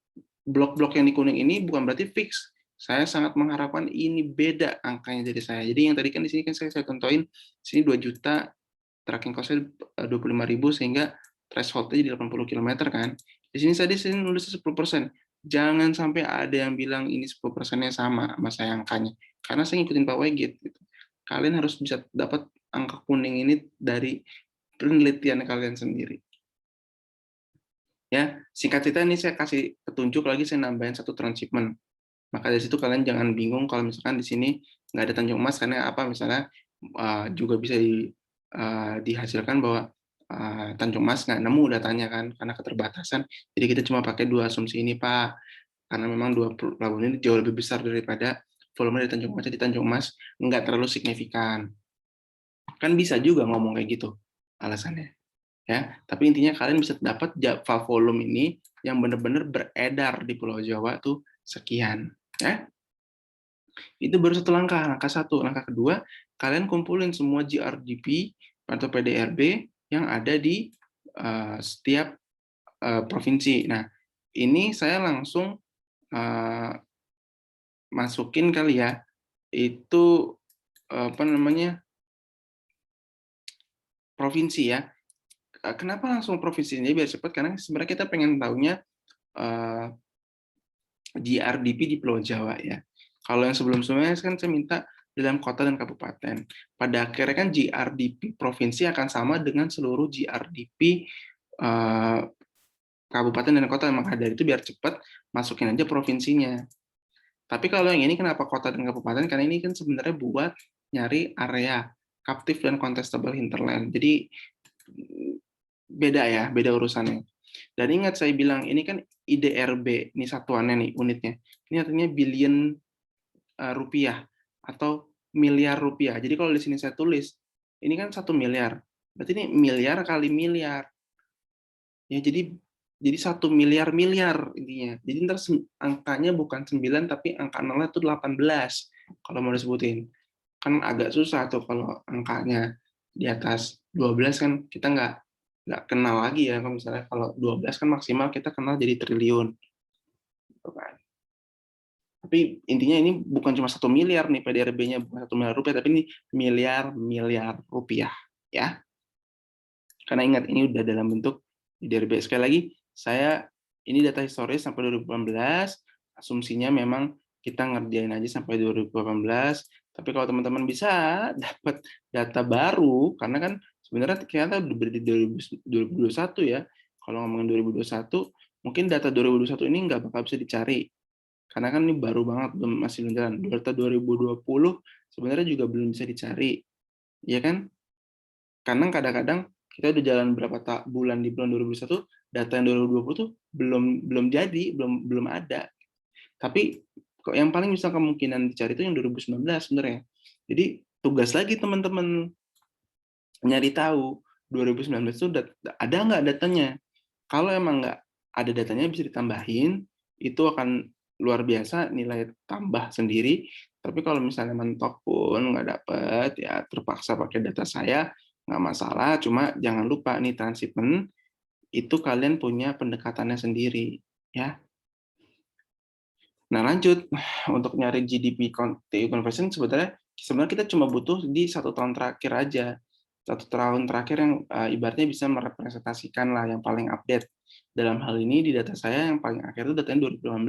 blok-blok yang di kuning ini bukan berarti fix. Saya sangat mengharapkan ini beda angkanya dari saya. Jadi yang tadi kan di sini kan saya contohin sini 2 juta, tracking cost-nya 25.000 sehingga threshold-nya jadi 80 km kan. Di sini saya nulisnya 10%. Jangan sampai ada yang bilang ini 10%-nya sama saya angkanya. Karena saya ngikutin Pak Wegit gitu. Kalian harus bisa dapat angka kuning ini dari penelitian kalian sendiri. Ya, singkat cerita ini saya kasih petunjuk lagi, saya nambahin satu transshipment. Maka dari situ kalian jangan bingung kalau misalkan di sini nggak ada Tanjung Emas karena apa, misalnya juga bisa dihasilkan bahwa Tanjung Emas nggak nemu datanya kan karena keterbatasan. Jadi kita cuma pakai dua asumsi ini Pak, karena memang dua pelabuhan ini jauh lebih besar daripada volume dari Tanjung Emas. Jadi Tanjung Emas nggak terlalu signifikan. Kan bisa juga ngomong kayak gitu alasannya. Ya, tapi intinya kalian bisa dapat Java volume ini yang benar-benar beredar di Pulau Jawa tuh sekian, ya. Itu baru satu langkah, langkah satu. Langkah kedua, kalian kumpulin semua GRDP atau PDRB yang ada di setiap provinsi. Nah, ini saya langsung masukin kali ya, itu apa namanya, provinsi ya. Kenapa langsung provinsi ini biar cepat? Karena sebenarnya kita pengen tahunya GRDP di Pulau Jawa ya. Kalau yang sebelum-sebelumnya kan saya minta dalam kota dan kabupaten. Pada akhirnya kan GRDP provinsi akan sama dengan seluruh GRDP kabupaten dan kota. Maka dari itu biar cepat masukin aja provinsinya. Tapi kalau yang ini kenapa kota dan kabupaten? Karena ini kan sebenarnya buat nyari area captive dan contestable hinterland. Jadi beda ya, beda urusannya. Dan ingat saya bilang ini kan IDRB, ini satuannya nih unitnya. Ini artinya billion rupiah atau miliar rupiah. Jadi kalau di sini saya tulis ini kan 1 miliar, berarti ini miliar kali miliar. Ya jadi 1 miliar miliar intinya. Jadi ntar angkanya bukan 9 tapi angka nolnya itu 18 kalau mau disebutin. Kan agak susah tuh kalau angkanya di atas 12 kan kita nggak kenal lagi ya. Kalau misalnya kalau 12 kan maksimal kita kenal jadi triliun. Gitu kan. Tapi intinya ini bukan cuma 1 miliar nih PDRB-nya, bukan 1 miliar rupiah, tapi ini miliar rupiah ya. Karena ingat ini udah dalam bentuk PDRB. Sekali lagi, ini data historis sampai 2018, asumsinya memang kita ngerjain aja sampai 2018. Tapi kalau teman-teman bisa dapat data baru, karena kan sebenarnya kita udah berada di 2021 ya. Kalau ngomongin 2021, mungkin data 2021 ini nggak bakal bisa dicari. Karena kan ini baru banget, masih belum jalan. Data 2020 sebenarnya juga belum bisa dicari. Ya kan? Karena kadang-kadang kita udah jalan berapa bulan di bulan 2021, data yang 2020 tuh belum jadi, belum ada. Tapi kok yang paling bisa kemungkinan dicari itu yang 2019 sebenarnya. Jadi tugas lagi teman-teman nyari tahu 2019 itu ada nggak datanya. Kalau emang nggak ada datanya bisa ditambahin, itu akan luar biasa nilai tambah sendiri. Tapi kalau misalnya mentok pun nggak dapet, ya terpaksa pakai data saya, nggak masalah. Cuma jangan lupa nih transshipment, itu kalian punya pendekatannya sendiri. Ya. Nah lanjut, untuk nyari GDP TU conversion sebenarnya kita cuma butuh di 1 tahun terakhir aja. 1 tahun terakhir yang ibaratnya bisa merepresentasikan lah yang paling update. Dalam hal ini di data saya yang paling akhir itu datanya 2018.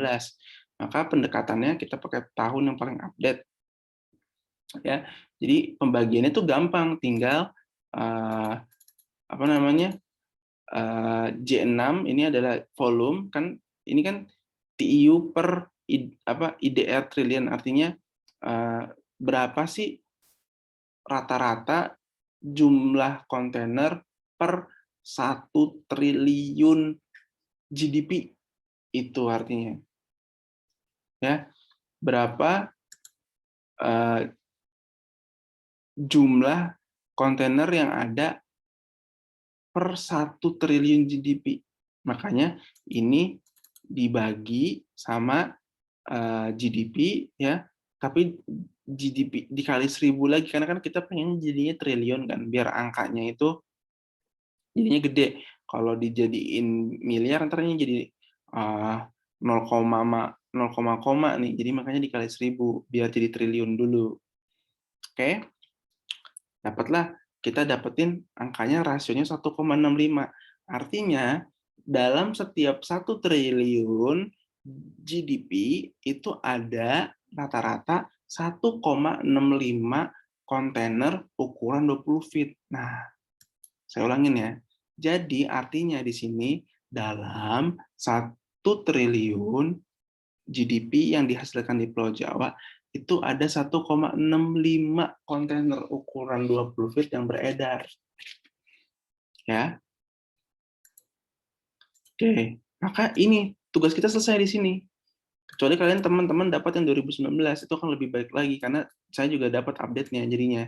Maka pendekatannya kita pakai tahun yang paling update. Ya, jadi pembagiannya itu gampang, tinggal apa namanya J6 ini adalah volume kan ini kan TEU per IDR triliun, artinya berapa sih rata-rata jumlah kontainer per 1 triliun GDP itu artinya ya berapa jumlah kontainer yang ada per 1 triliun GDP. Makanya ini dibagi sama GDP ya, tapi GDP dikali 1000 lagi karena kan kita pengen jadinya triliun kan, biar angkanya itu jadinya gede. Kalau dijadiin miliar ntarnya jadi 0, 0, nih. Jadi makanya dikali 1000 biar jadi triliun dulu. Oke. Dapatlah kita dapetin angkanya rasionya 1,65. Artinya dalam setiap 1 triliun GDP itu ada rata-rata 1,65 kontainer ukuran 20 feet. Nah, saya ulangin ya. Jadi artinya di sini dalam 1 triliun GDP yang dihasilkan di Pulau Jawa itu ada 1,65 kontainer ukuran 20 feet yang beredar. Ya. Oke, maka ini tugas kita selesai di sini. Kecuali kalian teman-teman dapat yang 2019 itu akan lebih baik lagi karena saya juga dapat update-nya jadinya.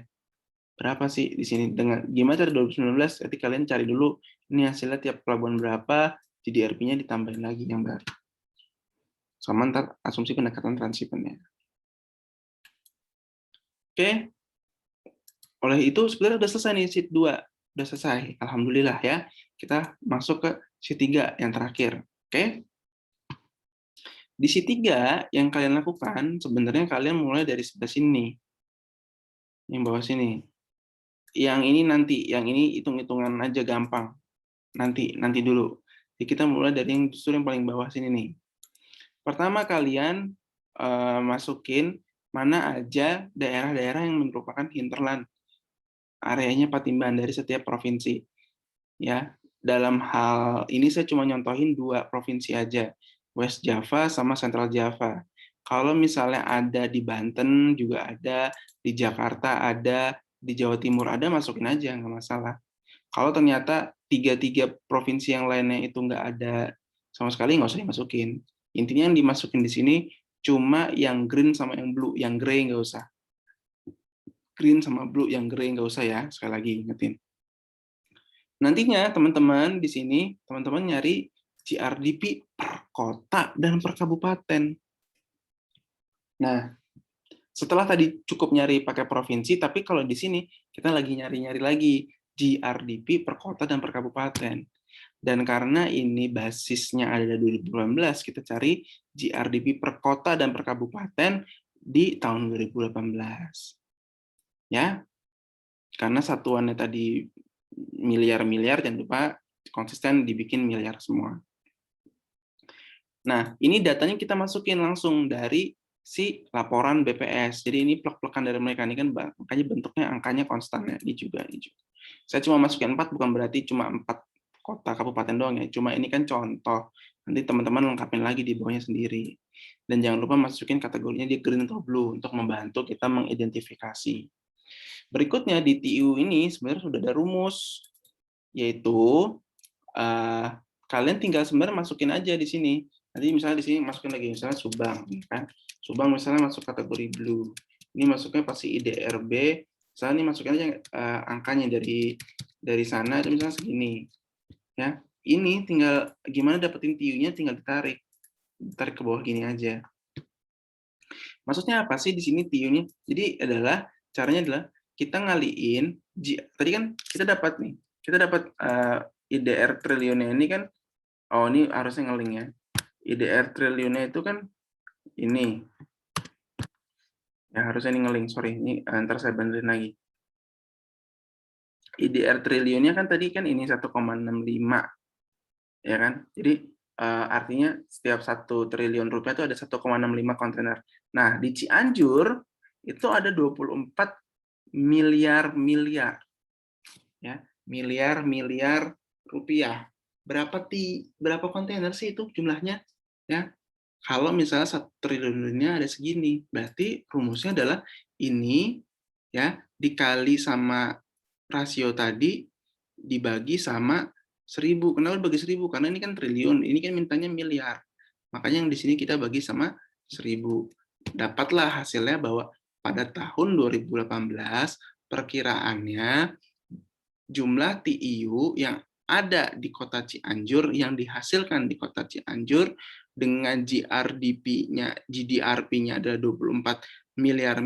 Berapa sih di sini dengan gimana cara 2019? Nanti kalian cari dulu ini hasilnya tiap pelabuhan berapa, GDRP-nya ditambahin lagi yang baru. Sama ntar asumsi pendekatan transshipment-nya. Oke. Oleh itu sebenarnya udah selesai nih sheet 2. Udah selesai. Alhamdulillah ya. Kita masuk ke sheet 3 yang terakhir. Oke. Di sheet 3 yang kalian lakukan sebenarnya kalian mulai dari sebelah sini. Yang bawah sini. Yang ini nanti, yang ini hitung-hitungan aja gampang. Nanti dulu. Jadi kita mulai dari yang justru yang paling bawah sini nih. Pertama kalian masukin mana aja daerah-daerah yang merupakan hinterland, areanya Patimban dari setiap provinsi. Ya, dalam hal ini saya cuma nyontohin 2 provinsi aja, West Java sama Central Java. Kalau misalnya ada di Banten juga ada, di Jakarta ada, di Jawa Timur ada, masukin aja, nggak masalah. Kalau ternyata 3 provinsi yang lainnya itu nggak ada sama sekali, nggak usah dimasukin. Intinya yang dimasukin di sini cuma yang green sama yang blue, yang gray nggak usah. Green sama blue, yang gray nggak usah ya, sekali lagi ingetin. Nantinya teman-teman di sini, teman-teman nyari GRDP per kota dan per kabupaten. Nah, setelah tadi cukup nyari pakai provinsi, tapi kalau di sini kita lagi nyari-nyari lagi GRDP per kota dan per kabupaten. Dan karena ini basisnya ada dari 2018, kita cari GRDP per kota dan per kabupaten di tahun 2018. Ya, karena satuannya tadi miliar-miliar, jangan lupa konsisten dibikin miliar semua. Nah, ini datanya kita masukin langsung dari si laporan BPS. Jadi ini plek-plekan dari mereka, ini kan makanya bentuknya angkanya konstan ya, ini juga. Saya cuma masukin 4, bukan berarti cuma 4 kota kabupaten doang ya, cuma ini kan contoh. Nanti teman-teman lengkapin lagi di bawahnya sendiri. Dan jangan lupa masukin kategorinya di green atau blue untuk membantu kita mengidentifikasi. Berikutnya di TIU ini sebenarnya sudah ada rumus, yaitu kalian tinggal sebenarnya masukin aja di sini. Nanti misalnya di sini masukin lagi misalnya Subang, kan? Subang misalnya masuk kategori blue. Ini masuknya pasti IDRB. Misalnya ini masukin aja angkanya dari sana itu misalnya segini. Ya, ini tinggal gimana dapetin TIU-nya, tinggal ditarik ke bawah gini aja. Maksudnya apa sih di sini TIU-nya? Jadi caranya adalah kita ngaliin, tadi kan kita dapat IDR triliunnya ini kan, ini harusnya ngeling ya. IDR triliunnya itu kan ini. Ya harusnya ini ngeling, sorry, ini ntar saya benerin lagi. IDR triliunnya kan tadi kan ini 1,65, ya kan? Jadi artinya setiap 1 triliun rupiah itu ada 1,65 kontainer. Nah, di Cianjur itu ada 24 miliar ya, miliar rupiah. Berapa kontainer sih itu jumlahnya? Ya, kalau misalnya 1 triliunnya ada segini, berarti rumusnya adalah ini ya dikali sama rasio tadi dibagi sama 1000. Kenapa bagi 1000? Karena ini kan triliun, ini kan mintanya miliar. Makanya yang di sini kita bagi sama 1000. Dapatlah hasilnya bahwa pada tahun 2018 perkiraannya jumlah TIU yang ada di kota Cianjur, yang dihasilkan di kota Cianjur dengan GDRP-nya adalah 24 miliar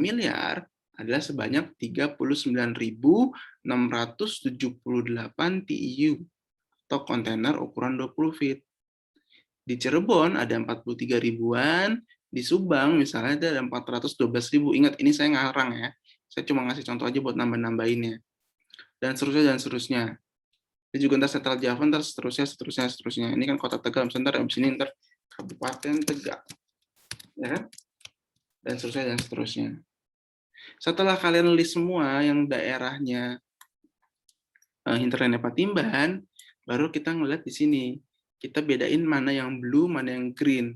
adalah sebanyak 39.678 TIU atau kontainer ukuran 20 feet. Di Cirebon ada 43 ribuan, di Subang misalnya ada 412 ribu. Ingat, ini saya ngarang ya. Saya cuma ngasih contoh aja buat nambah-nambahinnya. Dan seterusnya. Ini juga ntar Central Java, ntar seterusnya. Ini kan kota Tegal, misalnya ntar sini ntar Kabupaten Tegal. Ya kan? Dan seterusnya. Setelah kalian list semua yang daerahnya hinterlandnya Patimban, baru kita ngeliat di sini. Kita bedain mana yang blue, mana yang green.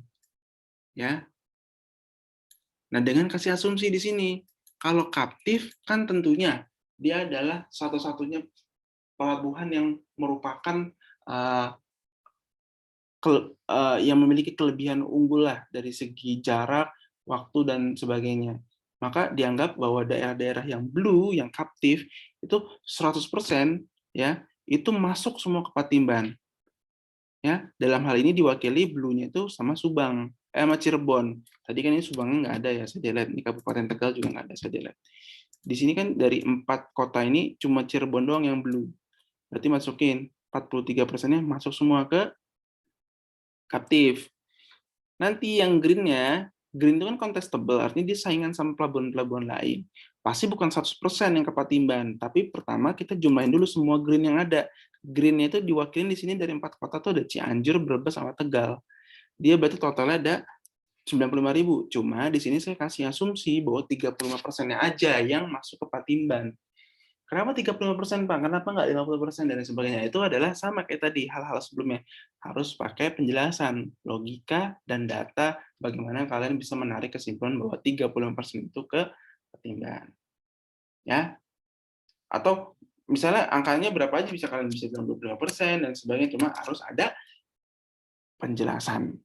Ya. Nah, dengan kasih asumsi di sini, kalau captive kan tentunya dia adalah satu-satunya pelabuhan yang merupakan yang memiliki kelebihan unggul lah dari segi jarak, waktu dan sebagainya. Maka dianggap bahwa daerah-daerah yang blue, yang captive itu 100% ya, itu masuk semua ke Patimban. Ya, dalam hal ini diwakili blue-nya itu sama Subang, sama Cirebon. Tadi kan ini Subangnya nggak ada ya, saya lihat. Ini Kabupaten Tegal juga nggak ada, saya lihat. Di sini kan dari 4 kota ini cuma Cirebon doang yang blue. Berarti masukin 43%-nya masuk semua ke captive. Nanti yang green-nya Green itu kan contestable, artinya dia saingan sama pelabuhan-pelabuhan lain. Pasti bukan 100% yang ke Patimban, tapi pertama kita jumlahin dulu semua green yang ada. Green-nya itu diwakilin di sini dari 4 kota tuh ada Cianjur, Brebes, sama Tegal. Dia berarti totalnya ada 95.000. Cuma di sini saya kasih asumsi bahwa 35%-nya aja yang masuk ke Patimban. Kenapa 35%, Pak? Kenapa nggak 50% dan sebagainya? Itu adalah sama kayak tadi, hal-hal sebelumnya. Harus pakai penjelasan, logika, dan data bagaimana kalian bisa menarik kesimpulan bahwa 35% itu ke Patimban. Ya, atau misalnya angkanya berapa aja bisa kalian bisa bilang 25% dan sebagainya, cuma harus ada penjelasan.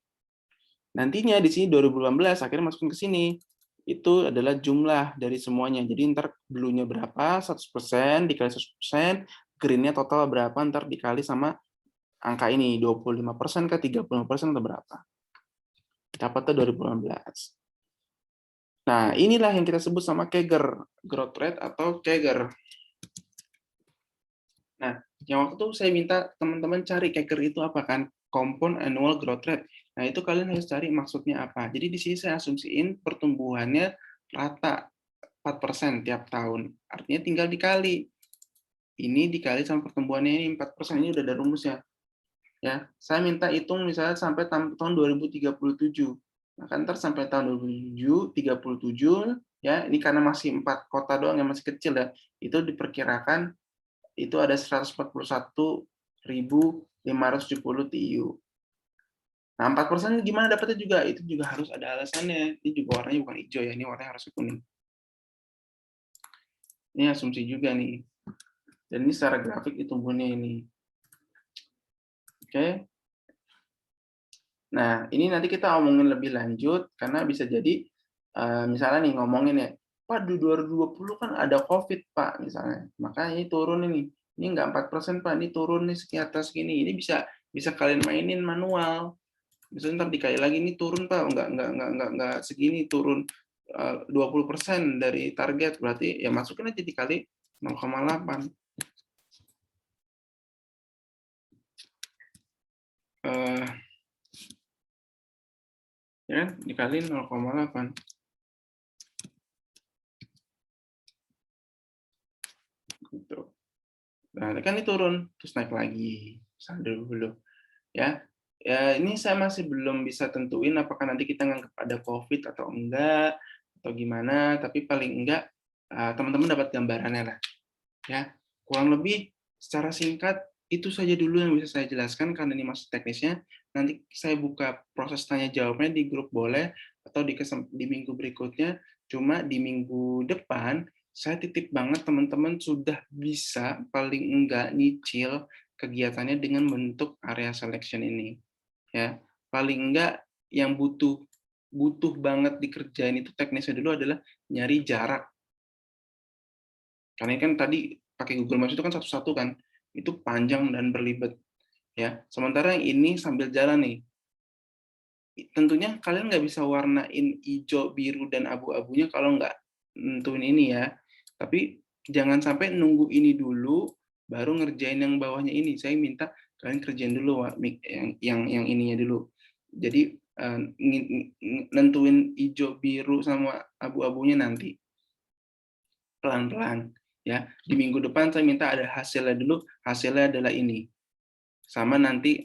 Nantinya di sini 2018 akhirnya masukin ke sini. Itu adalah jumlah dari semuanya. Jadi ntar blue-nya berapa, 100% dikali 100%, green-nya total berapa, ntar dikali sama angka ini, 25% ke 35% atau berapa. Dapatnya 2018. Nah, inilah yang kita sebut sama Kegger, growth rate atau Kegger. Nah, yang waktu itu saya minta teman-teman cari Kegger itu apa kan? Compound annual growth rate. Nah, itu kalian harus cari maksudnya apa. Jadi di sini saya asumsiin pertumbuhannya rata 4% tiap tahun. Artinya tinggal dikali. Ini dikali sama pertumbuhannya ini 4%, ini udah ada rumusnya. Ya, saya minta hitung misalnya sampai tahun 2037. Nah, kan ntar sampai tahun 2037, ya, ini karena masih 4 kota doang yang masih kecil ya, itu diperkirakan itu ada 141.570 TIU. Nah, 4% gimana dapatnya juga? Itu juga harus ada alasannya. Ini juga warnanya bukan hijau ya, ini warnanya harus kuning. Ini asumsi juga nih. Dan ini secara grafik ditumbuhnya ini. Oke. Nah, ini nanti kita omongin lebih lanjut, karena bisa jadi, misalnya nih ngomongin ya, Pak, di 2020 kan ada COVID, Pak, misalnya. Makanya ini turun ini. Ini nggak 4%, Pak, ini turun nih sekian atas gini. Ini bisa bisa kalian mainin manual. Misalnya ntar dikali lagi, ini turun, Pak, nggak segini, turun 20% dari target. Berarti ya masukin aja dikali 0,8. Ya, dikali 0,8. Gitu. Nah, kan ini turun, terus naik lagi, misalnya dulu. Ya, ya ini saya masih belum bisa tentuin apakah nanti kita nganggap ada COVID atau enggak, atau gimana, tapi paling enggak teman-teman dapat gambarannya lah. Ya, kurang lebih secara singkat itu saja dulu yang bisa saya jelaskan karena ini masih teknisnya. Nanti saya buka proses tanya jawabnya di grup boleh atau di minggu berikutnya. Cuma di minggu depan saya titip banget teman-teman sudah bisa paling enggak nyicil kegiatannya dengan bentuk area selection ini. Ya, paling enggak yang butuh banget dikerjain itu teknisnya dulu adalah nyari jarak. Karena kan tadi pakai Google Maps itu kan satu-satu kan, itu panjang dan berlibat. Ya, sementara yang ini sambil jalan nih. Tentunya kalian nggak bisa warnain hijau, biru, dan abu-abunya kalau nggak nentuin ini ya. Tapi jangan sampai nunggu ini dulu, baru ngerjain yang bawahnya ini. Saya minta kalian kerjain dulu yang ininya dulu. Jadi nentuin hijau, biru, sama abu-abunya nanti pelan-pelan. Ya, di minggu depan saya minta ada hasilnya dulu. Hasilnya adalah ini. Sama nanti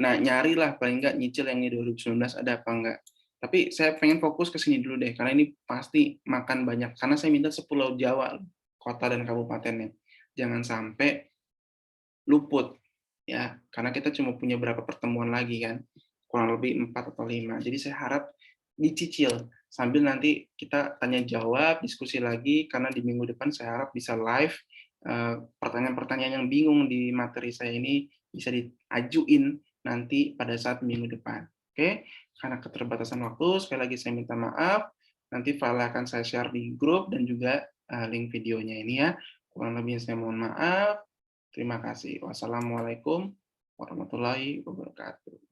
nyarilah paling nggak nyicil yang ini 2019 ada apa enggak. Tapi saya pengen fokus ke sini dulu deh, karena ini pasti makan banyak. Karena saya minta sepulau Jawa, kota dan kabupatennya. Jangan sampai luput, ya. Karena kita cuma punya berapa pertemuan lagi kan, kurang lebih 4 atau 5. Jadi saya harap dicicil, sambil nanti kita tanya jawab, diskusi lagi, karena di minggu depan saya harap bisa live, pertanyaan-pertanyaan yang bingung di materi saya ini bisa diajuin nanti pada saat minggu depan. Oke, karena keterbatasan waktu, sekali lagi saya minta maaf. Nanti file akan saya share di grup dan juga link videonya ini ya. Kurang lebihnya saya mohon maaf. Terima kasih. Wassalamualaikum warahmatullahi wabarakatuh.